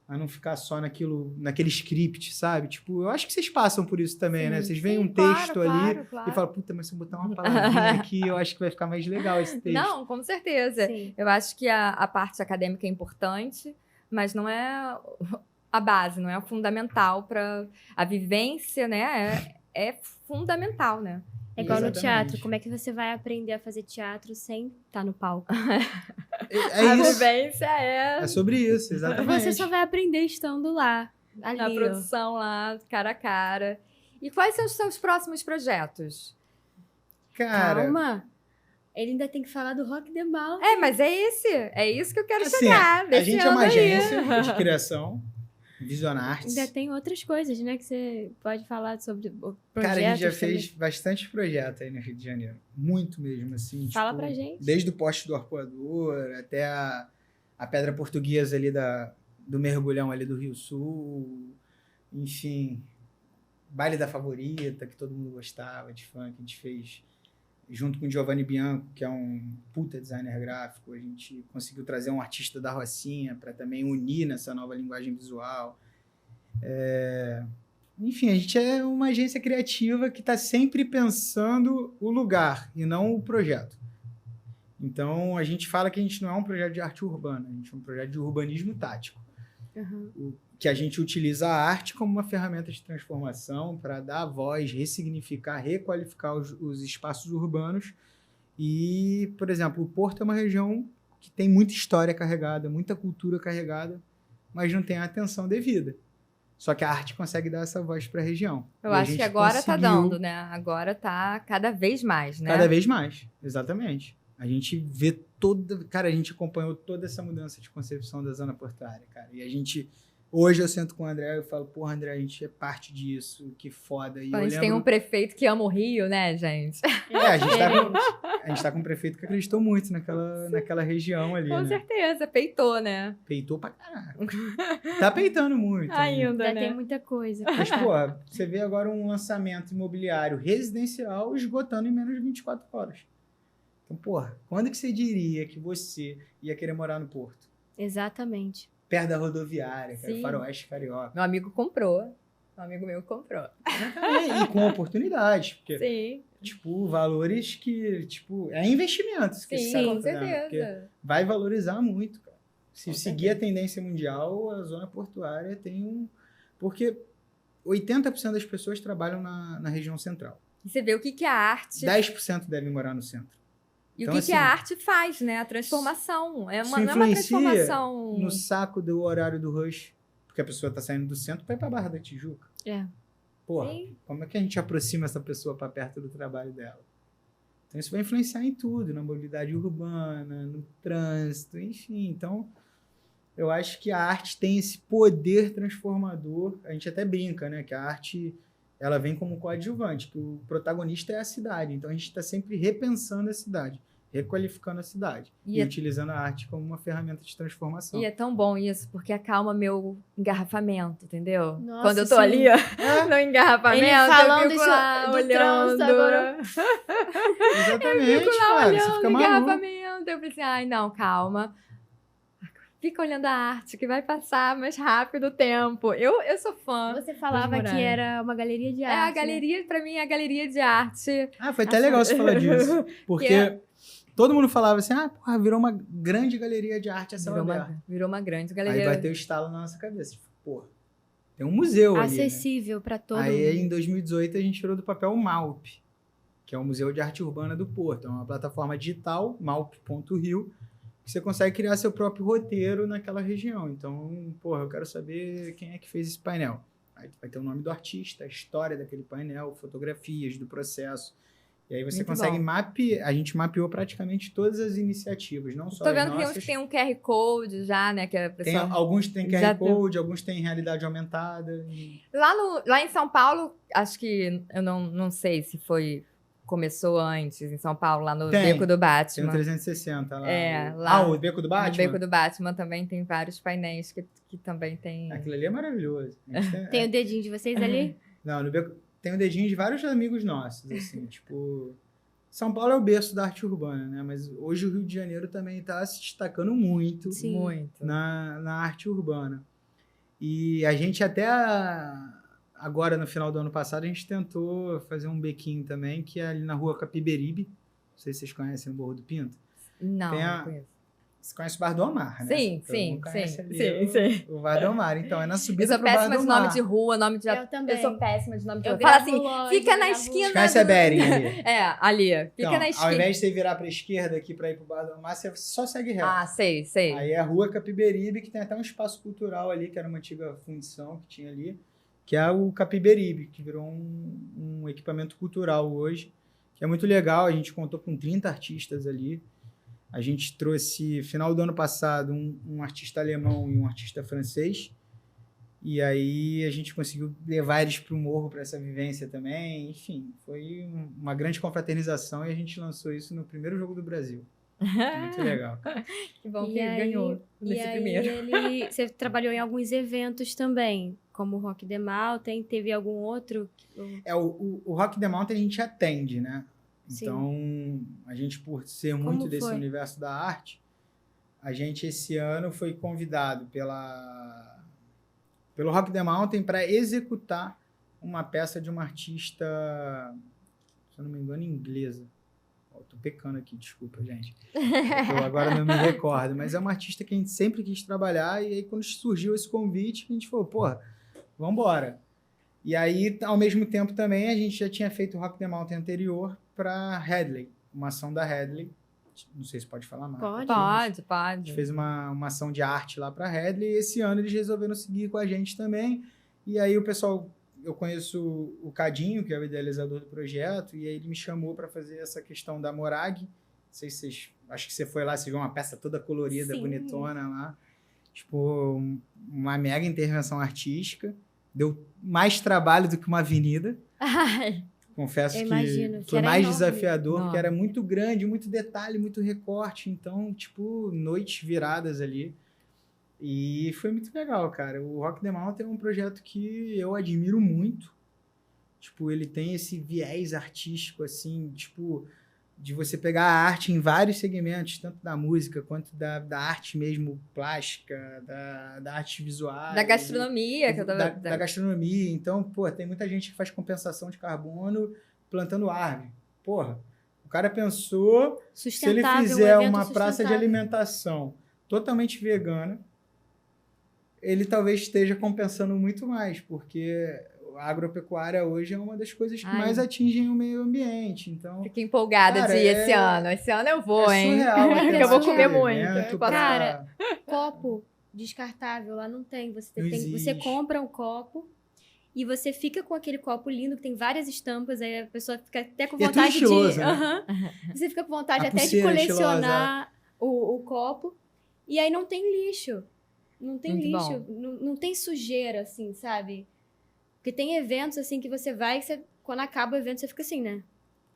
a não ficar só naquele script, sabe? Tipo, eu acho que vocês passam por isso também, né? Vocês veem um texto ali claro. e falam, puta, mas se eu botar uma palavrinha aqui, eu acho que vai ficar mais legal esse texto. Não, com certeza. Sim. Eu acho que a parte acadêmica é importante, mas não é a base, não é o fundamental para a vivência, né? É fundamental, né? É igual no Exatamente. teatro. Como é que você vai aprender a fazer teatro sem estar no palco? É A isso. vivência É sobre isso, exatamente. Você só vai aprender estando lá. Ali, na ó. produção lá, cara a cara. E quais são os seus próximos projetos? Cara, Calma. Ele ainda tem que falar do Rock the Mountain. Mas é isso que eu quero assim, chegar. a desse gente é uma ano aí. agência de criação, Visionarts. Ainda tem outras coisas, né? Que você pode falar sobre o projeto. Cara, a gente já fez bastante projeto aí no Rio de Janeiro. Muito mesmo, assim. Fala tipo, pra gente. Desde o poste do arpoador até a pedra portuguesa ali do mergulhão ali do Rio Sul. Enfim, baile da favorita, que todo mundo gostava de funk. A gente fez junto com o Giovanni Bianco, que é um puta designer gráfico. A gente conseguiu trazer um artista da Rocinha para também unir nessa nova linguagem visual. Enfim, a gente é uma agência criativa que está sempre pensando o lugar e não o projeto. Então, a gente fala que a gente não é um projeto de arte urbana, a gente é um projeto de urbanismo tático. Uhum. Que a gente utiliza a arte como uma ferramenta de transformação para dar voz, ressignificar, requalificar os espaços urbanos. E, por exemplo, o Porto é uma região que tem muita história carregada, muita cultura carregada, mas não tem a atenção devida. Só que a arte consegue dar essa voz para a região. Eu E a acho que gente agora tá conseguiu dando, né? Agora tá cada vez mais, né? Cada vez mais, exatamente. A gente vê Cara, a gente acompanhou toda essa mudança de concepção da zona portuária, cara. E a gente... Hoje eu sento com o André e eu falo, porra, André, a gente é parte disso, que foda. E A eu gente lembro... tem um prefeito que ama o Rio, né, gente? a gente tá com um prefeito que acreditou muito naquela região ali, Com né? certeza, peitou, né? Peitou pra caralho. Tá peitando muito. Ainda, Já né? tem muita coisa. Mas, pô, você vê agora um lançamento imobiliário residencial esgotando em menos de 24 horas. Então, porra, quando que você diria que você ia querer morar no Porto? Exatamente. Perto da rodoviária, cara, Sim. faroeste carioca. Meu amigo comprou. Um amigo meu comprou. E com oportunidade, porque, Sim, tipo, valores que, tipo, é investimento. Que esse sim, cara com tá fazendo, porque certeza. vai valorizar muito, cara. Se Com seguir a tendência mundial, a zona portuária tem um... Porque 80% das pessoas trabalham na região central. E você vê o que a arte... 10% devem morar no centro. E Então, o que assim, a arte faz, né? A transformação. isso Não é uma influencia transformação... no saco do horário do rush, porque a pessoa tá saindo do centro para ir pra Barra da Tijuca. É. Porra, Sim. como é que a gente aproxima essa pessoa para perto do trabalho dela? Então, isso vai influenciar em tudo, na mobilidade urbana, no trânsito, enfim. Então, eu acho que a arte tem esse poder transformador. A gente até brinca, né? Que a arte, ela vem como coadjuvante, que o protagonista é a cidade. Então, a gente está sempre repensando a cidade, requalificando a cidade e utilizando a arte como uma ferramenta de transformação. E é tão bom isso, porque acalma meu engarrafamento, entendeu? Nossa, Quando eu tô sim. ali, ó, no engarrafamento, Ele falando eu fico lá do olhando. trânsito agora. Exatamente, Fico lá cara. Você olhando fica o maluco. engarrafamento. Eu pensei, ai, não, calma. Fica olhando a arte, que vai passar mais rápido o tempo. Eu sou fã. Você falava Moraes. que era uma galeria de É arte. a galeria, pra mim, é a galeria de arte. Ah, foi até legal você falar disso. Porque todo mundo falava assim, porra, virou uma grande galeria de arte a céu aberto. Virou uma grande Aí galeria. vai ter o estalo na nossa cabeça. Tipo, porra, tem um museu ali, né? Acessível para todo Aí, mundo. em 2018, a gente tirou do papel o MAUP, que é o Museu de Arte Urbana do Porto. É uma plataforma digital, maup.rio, que você consegue criar seu próprio roteiro naquela região. Então, porra, eu quero saber quem é que fez esse painel. Aí vai ter o nome do artista, a história daquele painel, fotografias do processo. E aí você Muito consegue bom. mapear. A gente mapeou praticamente todas as iniciativas, não só Tô as vendo que nossas. uns tem um QR Code já, né? Que a Tem, pessoa... alguns têm QR Já tem. Code, alguns têm realidade aumentada. Lá em São Paulo, acho que eu não sei se começou antes em São Paulo, lá no Tem. Beco do Tem o Batman. 360 lá. É, lá. o Beco do Batman? No Beco do Batman também tem vários painéis que também tem. Aquilo ali é maravilhoso. A gente Tem o dedinho de vocês ali? Não, no Beco tem o dedinho de vários amigos nossos, assim, tipo... São Paulo é o berço da arte urbana, né? Mas hoje o Rio de Janeiro também está se destacando muito Sim. Muito. na arte urbana. E a gente até... Agora, no final do ano passado, a gente tentou fazer um bequinho também, que é ali na rua Capiberibe. Não sei se vocês conhecem o Morro do Pinto. Não, Tem não conheço. Você conhece o Bar do Omar, né? Sim, Todo mundo conhece sim. ali o Bar do Omar. Então, é na Eu subida sou pro Bar péssima do de nome Omar. de rua, nome de... Eu também. Eu sou péssima de nome de Eu rua. Fala gravo assim, loja, fica na gravo- esquina Você conhece a Bering ali? É, ali. Fica Então, na ao esquina. invés de você virar para a esquerda aqui para ir pro Bar do Omar, você só segue reto. Ah, sei. Aí é a rua Capiberibe, que tem até um espaço cultural ali, que era uma antiga fundição que tinha ali, que é o Capiberibe, que virou um equipamento cultural hoje, que é muito legal. A gente contou com 30 artistas ali. A gente trouxe, final do ano passado, um artista alemão e um artista francês. E aí a gente conseguiu levar eles para o morro, para essa vivência também. Enfim, foi uma grande confraternização e a gente lançou isso no primeiro jogo do Brasil. Muito legal. Que bom que E ele aí- ganhou nesse E aí primeiro. você trabalhou em alguns eventos também, como o Rock the Mountain, teve algum outro? O Rock the Mountain a gente atende, né? Sim. Então, a gente, por ser muito Como desse foi? universo da arte, a gente esse ano foi convidado pelo Rock the Mountain para executar uma peça de uma artista, se eu não me engano, inglesa. Tô pecando aqui, desculpa, gente. Eu agora não me recordo, mas é uma artista que a gente sempre quis trabalhar, e aí quando surgiu esse convite, a gente falou, porra, vambora. E aí, ao mesmo tempo também, a gente já tinha feito o Rock the Mountain anterior para Headley, uma ação da Headley. Não sei se pode falar mais. Pode. A gente Pode. fez uma ação de arte lá para Headley, e esse ano eles resolveram seguir com a gente também. E aí o pessoal, eu conheço o Cadinho, que é o idealizador do projeto, e aí ele me chamou para fazer essa questão da Morag. Não sei se vocês... Acho que você foi lá, você viu uma peça toda colorida, Sim. bonitona lá. Tipo, uma mega intervenção artística. Deu mais trabalho do que uma avenida. Ai, Confesso Eu que imagino, que foi era mais enorme. desafiador, porque Enorme. era muito grande, muito detalhe, muito recorte. Então, tipo, noites viradas ali. E foi muito legal, cara. O Rock the Mountain é um projeto que eu admiro muito. Tipo, ele tem esse viés artístico, assim, tipo, de você pegar a arte em vários segmentos, tanto da música quanto da arte mesmo plástica, da arte visual. da gastronomia, que eu tava... Da gastronomia. Então, pô, tem muita gente que faz compensação de carbono plantando árvore. Porra, o cara pensou, se ele Sustentável, fizer um evento uma praça de sustentável. alimentação totalmente vegana, ele talvez esteja compensando muito mais, porque a agropecuária hoje é uma das coisas que Ai. mais atingem o meio ambiente. Então, Fiquei empolgada Cara, de ir é- esse ano. Esse ano eu vou, é hein? surreal. a Que eu vou quantidade comer de muito. evento Cara, Copo descartável, lá não tem. Você Não você existe. compra um copo e você fica com aquele copo lindo, que tem várias estampas, aí a pessoa fica até com E é tudo vontade estiloso, de... né? Aham. Você fica com vontade A até de pulseira colecionar o copo. E aí não tem lixo. Não tem Muito lixo. Não tem sujeira, assim, sabe? Porque tem eventos, assim, que você vai e quando acaba o evento, você fica assim, né?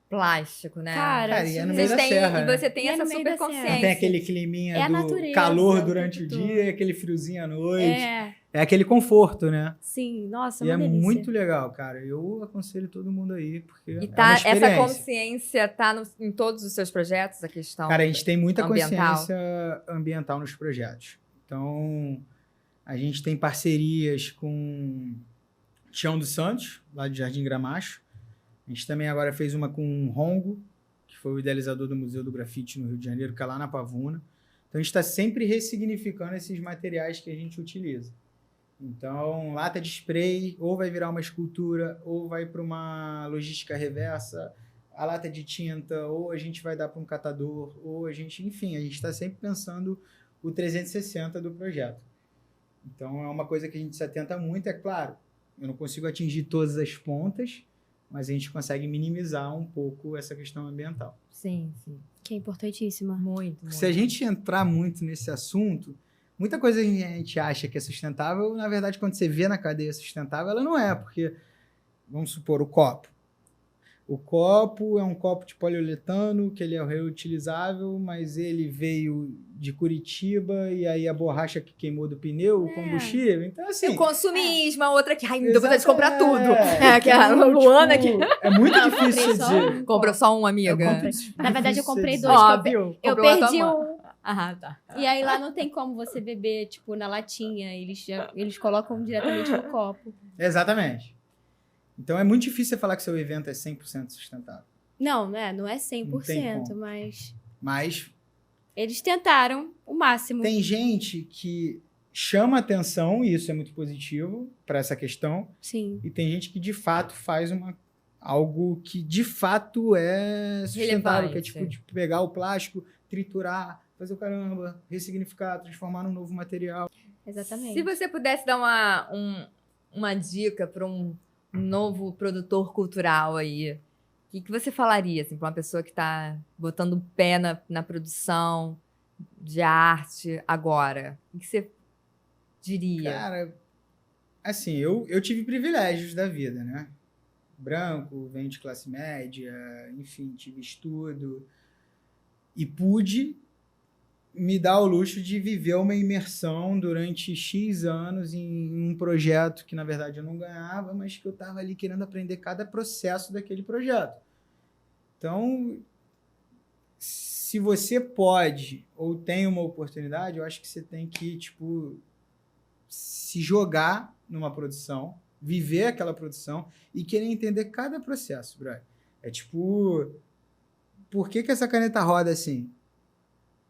Plástico, né? Cara, e é no isso- meio da serra, E né? você tem E é essa no meio super da serra. consciência. Não tem aquele climinha É a do natureza, calor o durante tempo o todo. dia e aquele friozinho à noite. É, É aquele conforto, né? sim. Nossa, E uma é delícia. muito legal, cara. Eu aconselho todo mundo aí, porque E é uma tá, essa experiência. consciência tá em todos os seus projetos, a questão Cara, a gente tem muita ambiental. consciência ambiental nos projetos. Então, a gente tem parcerias com Tião dos Santos, lá de Jardim Gramacho. A gente também agora fez uma com o Rongo, que foi o idealizador do Museu do Grafite no Rio de Janeiro, que é lá na Pavuna. Então, a gente está sempre ressignificando esses materiais que a gente utiliza. Então, lata de spray, ou vai virar uma escultura, ou vai para uma logística reversa, a lata de tinta, ou a gente vai dar para um catador, ou a gente, enfim, a gente está sempre pensando o 360 do projeto. Então, é uma coisa que a gente se atenta muito, é claro, eu não consigo atingir todas as pontas, mas a gente consegue minimizar um pouco essa questão ambiental. Sim, sim. Que é importantíssima. Muito. Se a gente entrar muito nesse assunto, muita coisa a gente acha que é sustentável, na verdade, quando você vê na cadeia sustentável, ela não é, porque, vamos supor, o copo. O copo é um copo de poliuretano, que ele é reutilizável, mas ele veio de Curitiba, e aí a borracha que queimou do pneu, o combustível, então assim... O consumismo, a outra que, ai, me deu vontade de comprar Exato, tudo. é. Que a Então, Luana tipo, aqui. É muito Não, difícil comprei só dizer. um Comprou só um, amiga? É muito Na verdade, eu difícil comprei dizer. dois. Óbvio. Eu Comprou a tua perdi mãe. um. Ah, tá. E aí lá não tem como você beber, tipo, na latinha. Eles colocam diretamente no copo. Exatamente. Então é muito difícil você falar que seu evento é 100% sustentável. Não é Não tem 100%, como. mas Mas eles tentaram o máximo. tem gente que chama atenção, e isso é muito positivo para essa questão, Sim. e tem gente que de fato faz algo que de fato é sustentável, que é tipo de pegar o plástico, triturar, fazer o caramba, ressignificar, transformar num novo material. Exatamente. Se você pudesse dar uma dica para um novo produtor cultural aí, o que você falaria assim, para uma pessoa que está botando o pé na produção de arte agora? O que você diria? Cara, assim, eu tive privilégios da vida, né? Branco, venho de classe média, enfim, tive estudo e pude me dar o luxo de viver uma imersão durante X anos em um projeto que, na verdade, eu não ganhava, mas que eu estava ali querendo aprender cada processo daquele projeto. Então, se você pode ou tem uma oportunidade, eu acho que você tem que, tipo, se jogar numa produção, viver aquela produção e querer entender cada processo, brother. É tipo, por que essa caneta roda assim?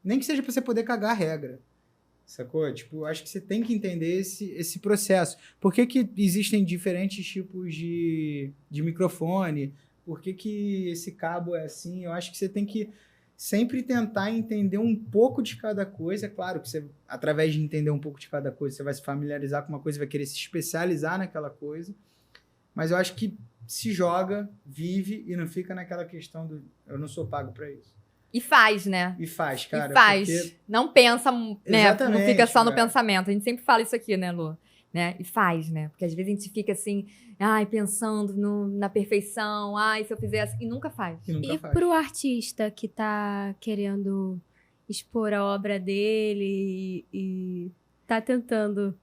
Nem que seja para você poder cagar a regra, sacou? Tipo, acho que você tem que entender esse processo. Por que existem diferentes tipos de microfone? Por que esse cabo é assim? Eu acho que você tem que sempre tentar entender um pouco de cada coisa. É claro que você, através de entender um pouco de cada coisa, você vai se familiarizar com uma coisa, vai querer se especializar naquela coisa. Mas eu acho que se joga, vive e não fica naquela questão do eu não sou pago para isso. E faz, né? E faz, cara. E faz. Porque... Não pensa, né? Exatamente, Não fica só no cara. pensamento. A gente sempre fala isso aqui, né, Lu? Né? E faz, né? Porque às vezes a gente fica assim, ai, pensando na perfeição, ai, se eu fizer assim, e nunca faz. E nunca E faz. pro artista que tá querendo expor a obra dele e tá tentando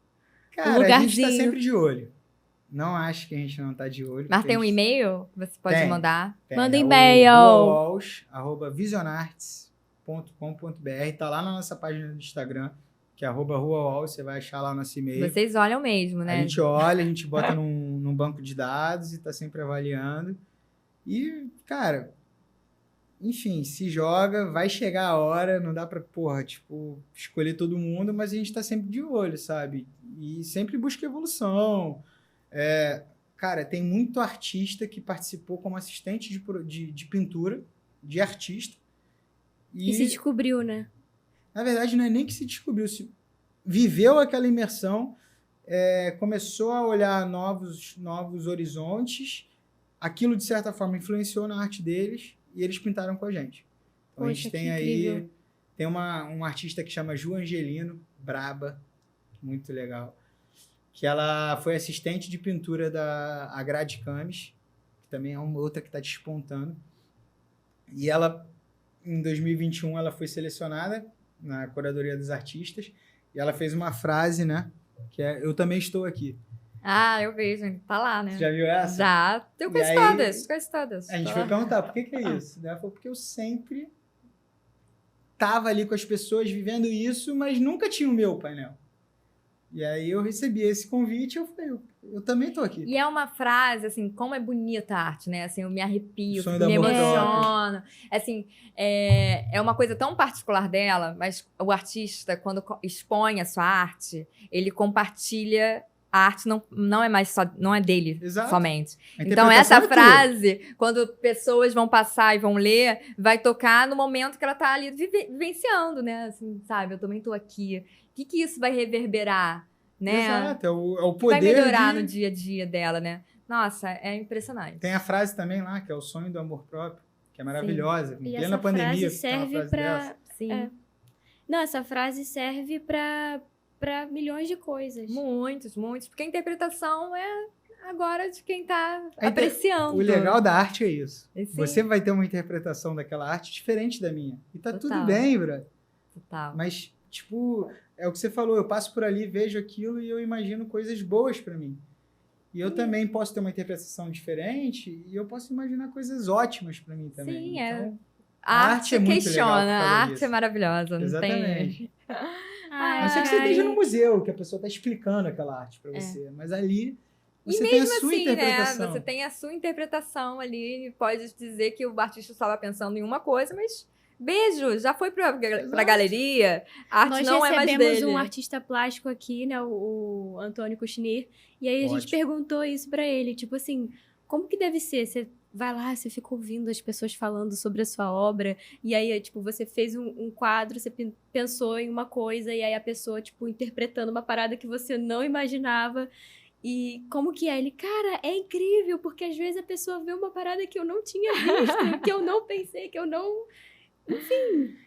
Cara, um a gente tá lugarzinho. sempre de olho. Não acho que a gente não tá de olho. Mas porque tem a um gente e-mail que você pode Tem. mandar? tem, Manda é o e-mail. ruawalls@visionarts.com.br. Tá lá na nossa página do Instagram, que é @ruawalls. Você vai achar lá o nosso e-mail. Vocês olham mesmo, né? A gente olha, a gente bota num banco de dados e tá sempre avaliando. E, cara, enfim, se joga, vai chegar a hora, não dá pra, porra, tipo, escolher todo mundo, mas a gente tá sempre de olho, sabe? E sempre busca evolução. Cara, tem muito artista que participou como assistente de pintura, de artista. E se descobriu, né? Na verdade, não é nem que se descobriu, se viveu aquela imersão começou a olhar novos horizontes. Aquilo, de certa forma, influenciou na arte deles e eles pintaram com a gente. Então, a Poxa, gente que tem incrível. tem um artista que chama Ju Angelino, braba, muito legal, que ela foi assistente de pintura da Agrade Camis, que também é uma outra que está despontando. E ela, em 2021, ela foi selecionada na curadoria dos artistas e ela fez uma frase, né? Que é: eu também estou aqui. Ah, eu vejo, tá lá, né? Você já viu essa? Já. Eu E conheço aí, todas, conheço todas. A gente Tá foi lá. perguntar, por que é isso? Ela falou, porque eu sempre tava ali com as pessoas vivendo isso, mas nunca tinha o meu painel. E aí eu recebi esse convite e eu falei, eu também tô aqui. E é uma frase, assim, como é bonita a arte, né? Assim, eu me arrepio, O sonho me do amor emociono. Assim, é uma coisa tão particular dela, mas o artista, quando expõe a sua arte, ele compartilha. A arte não é mais só, não é dele Exato. somente. A Então, interpretação essa é tua. frase, quando pessoas vão passar e vão ler, vai tocar no momento que ela tá ali vivenciando, né? Assim, sabe? Eu também tô aqui. O que isso vai reverberar, né? Exato, é o Vai poder melhorar de... no dia a dia dela, né? Nossa, é impressionante. Tem a frase também lá, que é o sonho do amor próprio, que é maravilhosa. Em E plena essa pandemia, frase tem uma serve frase pra... dessa. Sim. É. Não, essa frase serve pra milhões de coisas. Muitos. Porque a interpretação é agora de quem tá A inter- apreciando. O legal da arte é isso. Sim. Você vai ter uma interpretação daquela arte diferente da minha. E tá Total. tudo bem, bro. Total. Mas, tipo, é o que você falou. Eu passo por ali, vejo aquilo e eu imagino coisas boas pra mim. E eu também posso ter uma interpretação diferente e eu posso imaginar coisas ótimas pra mim também. Sim, então, A arte é muito legal por questiona, causa a arte disso. é maravilhosa. Não Exatamente. Ai, A não ser que você ai. esteja no museu, que a pessoa está explicando aquela arte para você. Mas ali você tem a sua Assim, né? interpretação. Você tem a sua interpretação ali, pode dizer que o artista estava pensando em uma coisa, mas beijo, já foi pra galeria, a arte Nós não é mais recebemos dele. um artista plástico aqui, né, o Antônio Kuchnir, e aí a gente Ótimo. perguntou isso pra ele, tipo assim, como que deve ser? Você vai lá, você fica ouvindo as pessoas falando sobre a sua obra, e aí, tipo, você fez um quadro, você pensou em uma coisa, e aí a pessoa, tipo, interpretando uma parada que você não imaginava, e como que é? Ele, cara, é incrível, porque às vezes a pessoa vê uma parada que eu não tinha visto, que eu não pensei, que eu não...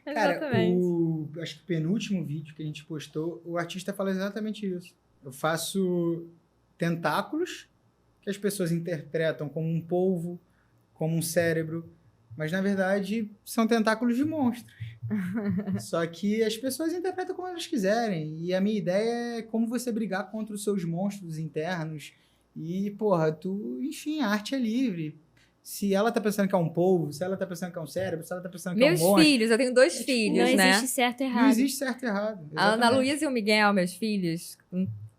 Cara, Exatamente. acho que o penúltimo vídeo que a gente postou, o artista fala exatamente isso. Eu faço tentáculos que as pessoas interpretam como um polvo, como um cérebro, mas na verdade são tentáculos de monstros. Só que as pessoas interpretam como elas quiserem. E a minha ideia é como você brigar contra os seus monstros internos. E, porra, enfim, a arte é livre. Se ela tá pensando que é um polvo, se ela tá pensando que é um cérebro, se ela tá pensando que é um Meus monstro. filhos, eu tenho 2 filhos, Não né? existe certo e errado. Não existe certo e errado. A Ana Exatamente. Luísa e o Miguel, meus filhos,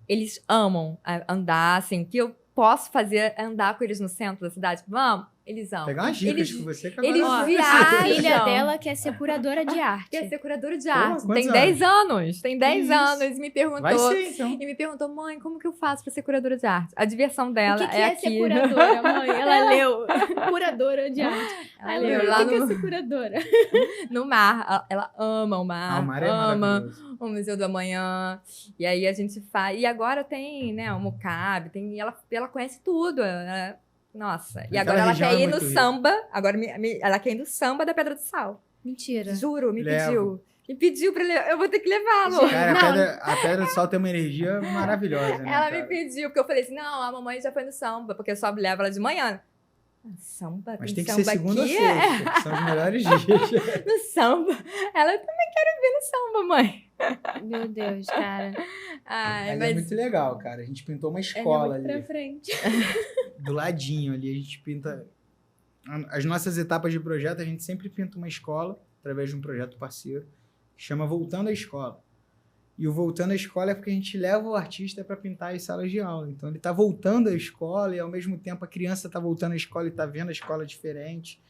eles amam andar, assim, que eu posso fazer andar com eles no centro da cidade. Vamos, eles amam. Pegar umas dicas Eles- com você que eles agora... Ó, viajam. a filha dela quer ser curadora de arte. Quer ser curadora de Pô, arte. quantos Tem 10 anos. Tem 10 isso? anos. E me perguntou. Vai ser, então. E me perguntou, mãe, como que eu faço pra ser curadora de arte? A diversão dela O que é é aqui. ser curadora, mãe? Ela leu. Curadora de arte. Ela Aí leu eu, lá o que é no, ser curadora? no mar. Ela ama o mar. Ah, o mar é ama maravilhoso. o Museu do Amanhã. E aí a gente faz. E agora tem, né, o Mocab, tem. E ela conhece tudo. Nossa. E Aquela agora ela região quer é ir no muito rica. samba. Agora ela quer ir no samba da Pedra do Sal. Mentira. Juro, me Levo. pediu. Me pediu pra eu vou ter que levá-lo. Cara, Não. a pedra do sol tem uma energia maravilhosa, né, Ela cara? me pediu, porque eu falei assim: não, a mamãe já foi no samba, porque eu só levo ela de manhã. Samba? Mas tem que samba ser segunda ou aqui? sexta, que são os melhores dias. No samba. Ela, eu também quero ver no samba, mãe. Meu Deus, cara. Ai, Mas é muito legal, cara. A gente pintou uma Ela escola é muito pra ali, frente. do ladinho ali. A gente pinta... As nossas etapas de projeto, a gente sempre pinta uma escola, através de um projeto parceiro, que chama Voltando à Escola. E o Voltando à Escola é porque a gente leva o artista para pintar as salas de aula. Então, ele está voltando à escola e, ao mesmo tempo, a criança está voltando à escola e está vendo a escola diferente.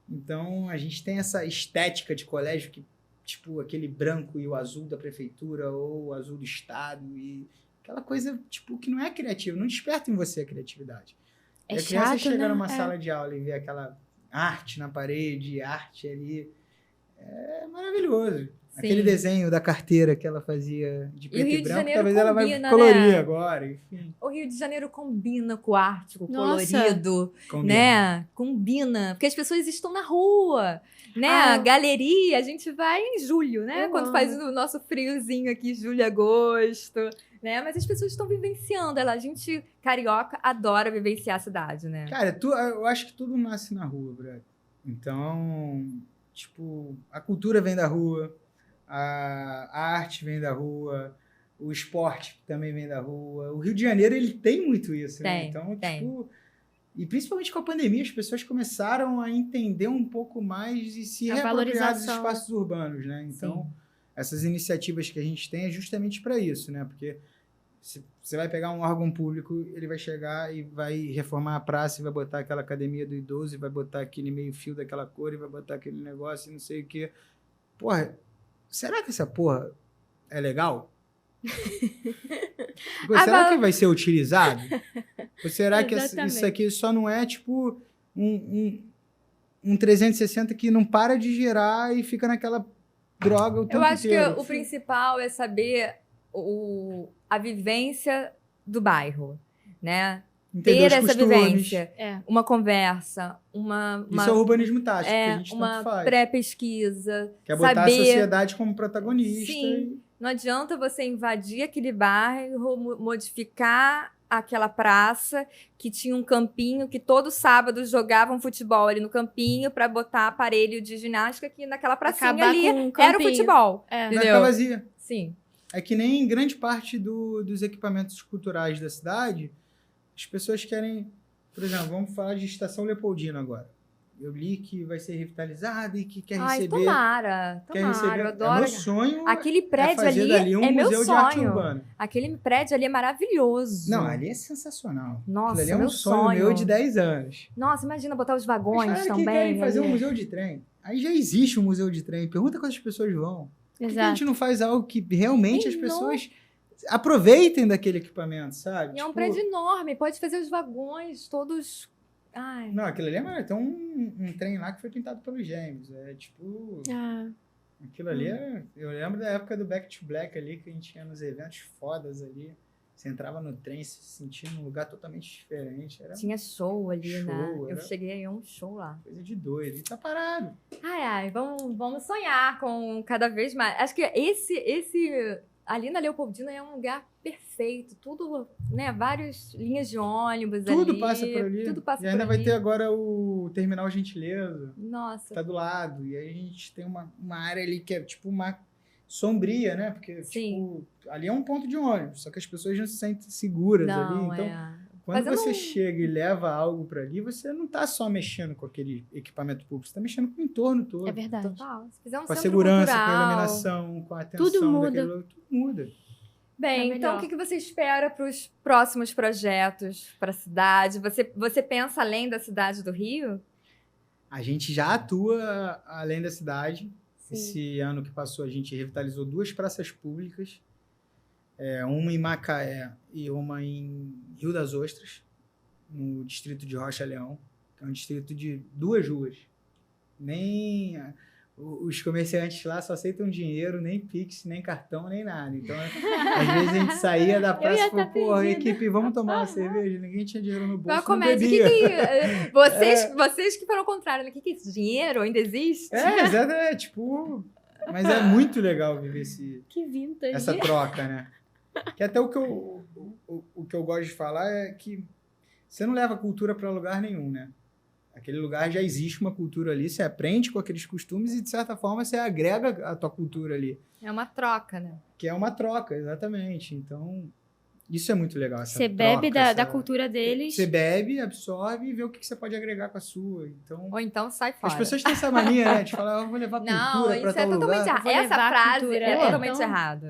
Então, a gente tem essa estética de colégio que, tipo, aquele branco e o azul da prefeitura ou o azul do estado e aquela coisa, tipo, que não é criativa, não desperta em você a criatividade. É E a criança chato, chegar né? numa É. sala de aula e ver aquela arte na parede, arte ali, é maravilhoso. Aquele desenho da carteira que ela fazia de preto Rio e de branco, Janeiro talvez ela vai combina, colorir né? agora, enfim. O Rio de Janeiro combina com o Ártico, Nossa. colorido, Combina. né? Combina. Porque as pessoas estão na rua, né? Ah, A galeria, a gente vai em julho, né? Eu Quando amo. faz o nosso friozinho aqui, julho, agosto, né? Mas as pessoas estão vivenciando ela. A gente, carioca, adora vivenciar a cidade, né? Cara, eu acho que tudo nasce na rua, brother. Então, tipo, a cultura vem da rua, a arte vem da rua, o esporte também vem da rua. O Rio de Janeiro, ele tem muito isso, né? Tem, Então, tem. tipo, e principalmente com a pandemia, as pessoas começaram a entender um pouco mais e se A reapropriar dos valorização. espaços urbanos, né? Então, Sim. essas iniciativas que a gente tem é justamente para isso, né? Porque se você vai pegar um órgão público, ele vai chegar e vai reformar a praça e vai botar aquela academia do idoso e vai botar aquele meio-fio daquela cor e vai botar aquele negócio e não sei o quê. Porra, será que essa porra é legal? Pô, será que vai ser utilizado? Ou será que Exatamente. isso aqui só não é tipo um 360 que não para de girar e fica naquela droga o tempo Eu acho inteiro? que o principal é saber a vivência do bairro, né? Entender Ter os essa costumes. vivência, É. uma conversa, uma Isso é o urbanismo tático que a gente tanto uma faz. pré-pesquisa, Que é botar saber. a sociedade como protagonista. Sim. Não adianta você invadir aquele bairro, modificar aquela praça que tinha um campinho que todo sábado jogavam futebol ali no campinho para botar aparelho de ginástica que naquela pracinha Acabar ali com um era o campinho. futebol. É. Vai Entendeu? ficar vazia. Sim. É que nem grande parte dos equipamentos culturais da cidade, as pessoas querem... Por exemplo, vamos falar de Estação Leopoldina agora. Eu li que vai ser revitalizada e que quer Ai, receber... tomara. Quer receber... Eu É adoro. meu sonho Aquele prédio fazer ali dali um é meu museu de arte sonho. urbana. Aquele prédio ali é maravilhoso. Não, ali é sensacional. Nossa, Aquilo ali é um meu sonho meu de 10 anos. Nossa, imagina botar os vagões Mas que também. querem fazer um ali. museu de trem. Aí já existe um museu de trem. Pergunta quantas pessoas vão. Por que a gente Exato. não faz algo que realmente as Enorme. pessoas aproveitem daquele equipamento, sabe? E é um Tipo, prédio enorme, pode fazer os vagões todos. Ai. Não, aquilo ali é maravilhoso. Tem um trem lá que foi pintado pelos gêmeos. É tipo... Ah, Aquilo ali é... Eu lembro da época do Back to Black ali, que a gente ia nos eventos fodas ali. Você entrava no trem se sentia num lugar totalmente diferente. Era Tinha show ali, né? Show, Eu era- cheguei aí a um show lá. coisa de doido. E tá parado. Ai, vamos sonhar com cada vez mais. Acho que esse ali na Leopoldina é um lugar perfeito. Tudo, né? Várias linhas de ônibus Tudo ali. passa por ali. Tudo passa e ainda por vai ali. ter agora o Terminal Gentileza. Nossa. Tá do lado. E aí a gente tem uma área ali que é tipo uma sombria, né? Porque, Sim. tipo, ali é um ponto de ônibus. Só que as pessoas não se sentem seguras ali. Não, Então, é. quando Fazendo você um- chega e leva algo para ali, você não tá só mexendo com aquele equipamento público. Você tá mexendo com o entorno todo. é verdade. Total. Se fizer um Com a centro segurança, com a cultural. iluminação, com a atenção Tudo muda. daquele lugar. Tudo muda. Bem, É então melhor. o que você espera para os próximos projetos para a cidade? Você pensa além da cidade do Rio? A gente já atua além da cidade. Sim. Esse ano que passou, a gente revitalizou 2 praças públicas. Uma em Macaé e uma em Rio das Ostras, no distrito de Rocha Leão, que é um distrito de 2 ruas. Nem os comerciantes lá só aceitam dinheiro, nem Pix, nem cartão, nem nada. Então, às vezes a gente saía da praça ia e falou, tá pô, perdida. equipe, vamos tomar uma cerveja. Ninguém tinha dinheiro no bolso, Uma não comédia. bebia. Vocês que foram ao contrário, né? O que é isso? Dinheiro ainda existe? Exato, tipo... Mas é muito legal viver Que vintage. essa troca, né? Que até o que eu gosto de falar é que você não leva a cultura para lugar nenhum, né? Aquele lugar já existe uma cultura ali, você aprende com aqueles costumes e, de certa forma, você agrega a tua cultura ali. É uma troca, né? Que é uma troca, exatamente. Então, isso é muito legal. Essa Você bebe troca, da cultura deles. Você bebe, absorve e vê o que você pode agregar com a sua. Então, Ou então sai fora. as pessoas têm essa mania, né? De falar, eu vou levar Não, cultura isso para é tal totalmente lugar. errado. Vou Essa levar a frase cultura. é É, totalmente então- errado.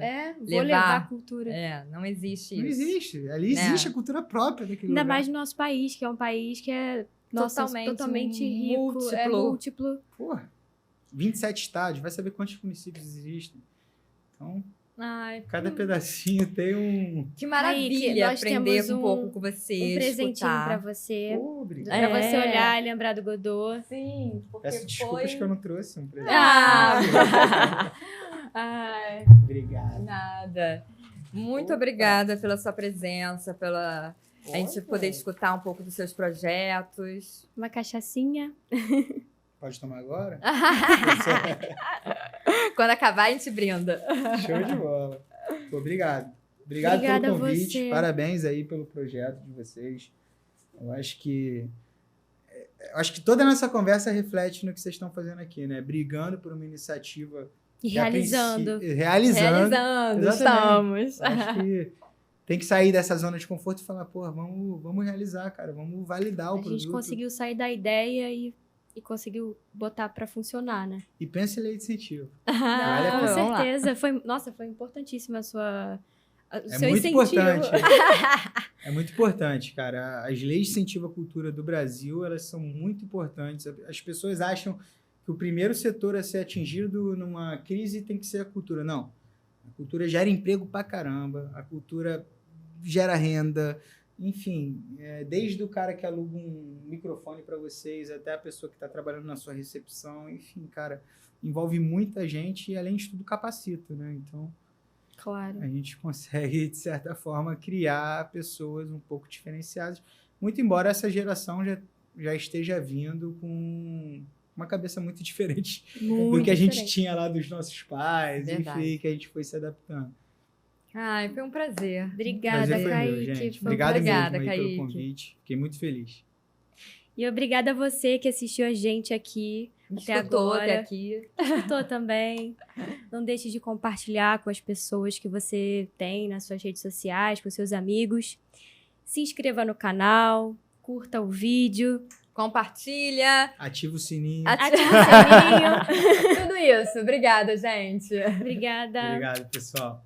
Vou levar a cultura. Não existe Não isso. existe. Ali existe a cultura própria daquele Ainda lugar. mais no nosso país, que é um país que é totalmente rico, é múltiplo. Porra, 27 estados, vai saber quantos municípios existem. Então, Ai, cada pedacinho tem um... que Aí, maravilha que nós aprender temos um pouco com você, Um presentinho escutar. pra você. Pô, obrigado. Pra você É. olhar e lembrar do Godot. Sim, porque Peço desculpas que eu não trouxe um presente. Ah! Ai, Obrigado. nada. Muito Opa. obrigada pela sua presença, pela a gente Olha. poder escutar um pouco dos seus projetos. Uma cachaçinha. Pode tomar agora? Quando acabar, a gente brinda. Show de bola. Pô, obrigado. Obrigado Obrigada pelo a convite. você. Parabéns aí pelo projeto de vocês. Eu acho que toda a nossa conversa reflete no que vocês estão fazendo aqui, né? Brigando por uma iniciativa. E que a realizando. Realizando. Realizando, Exatamente. estamos. Acho que tem que sair dessa zona de conforto e falar, pô, vamos realizar, cara. Vamos validar o A produto. gente conseguiu sair da ideia e conseguiu botar pra funcionar, né? E pense em lei de incentivo. Vale a Com pena. Vamos lá. certeza. Foi importantíssima o É seu muito incentivo. importante. É muito importante, cara. As leis de incentivo à cultura do Brasil, elas são muito importantes. As pessoas acham que o primeiro setor a ser atingido numa crise tem que ser a cultura. Não. A cultura gera emprego pra caramba. A cultura gera renda. Enfim, desde o cara que aluga um microfone para vocês até a pessoa que está trabalhando na sua recepção. Enfim, cara, envolve muita gente e, além de tudo, capacita, né? Então, Claro. a gente consegue, de certa forma, criar pessoas um pouco diferenciadas. Muito embora essa geração já esteja vindo com uma cabeça muito diferente do que a gente tinha lá dos nossos pais, Verdade. enfim, que a gente foi se adaptando. Ai, foi um prazer. Obrigada, Prazer foi meu, Kaique. gente. Foi um Obrigado prazer. mesmo Obrigada, aí pelo Kaique. convite. Fiquei muito feliz. E obrigada a você que assistiu a gente aqui até Escutou agora. até aqui. Escutou também. Não deixe de compartilhar com as pessoas que você tem nas suas redes sociais, com seus amigos. Se inscreva no canal, curta o vídeo, Compartilha. Ativa o sininho. ative o sininho. Tudo isso. Obrigada, gente. Obrigada. Obrigado, pessoal.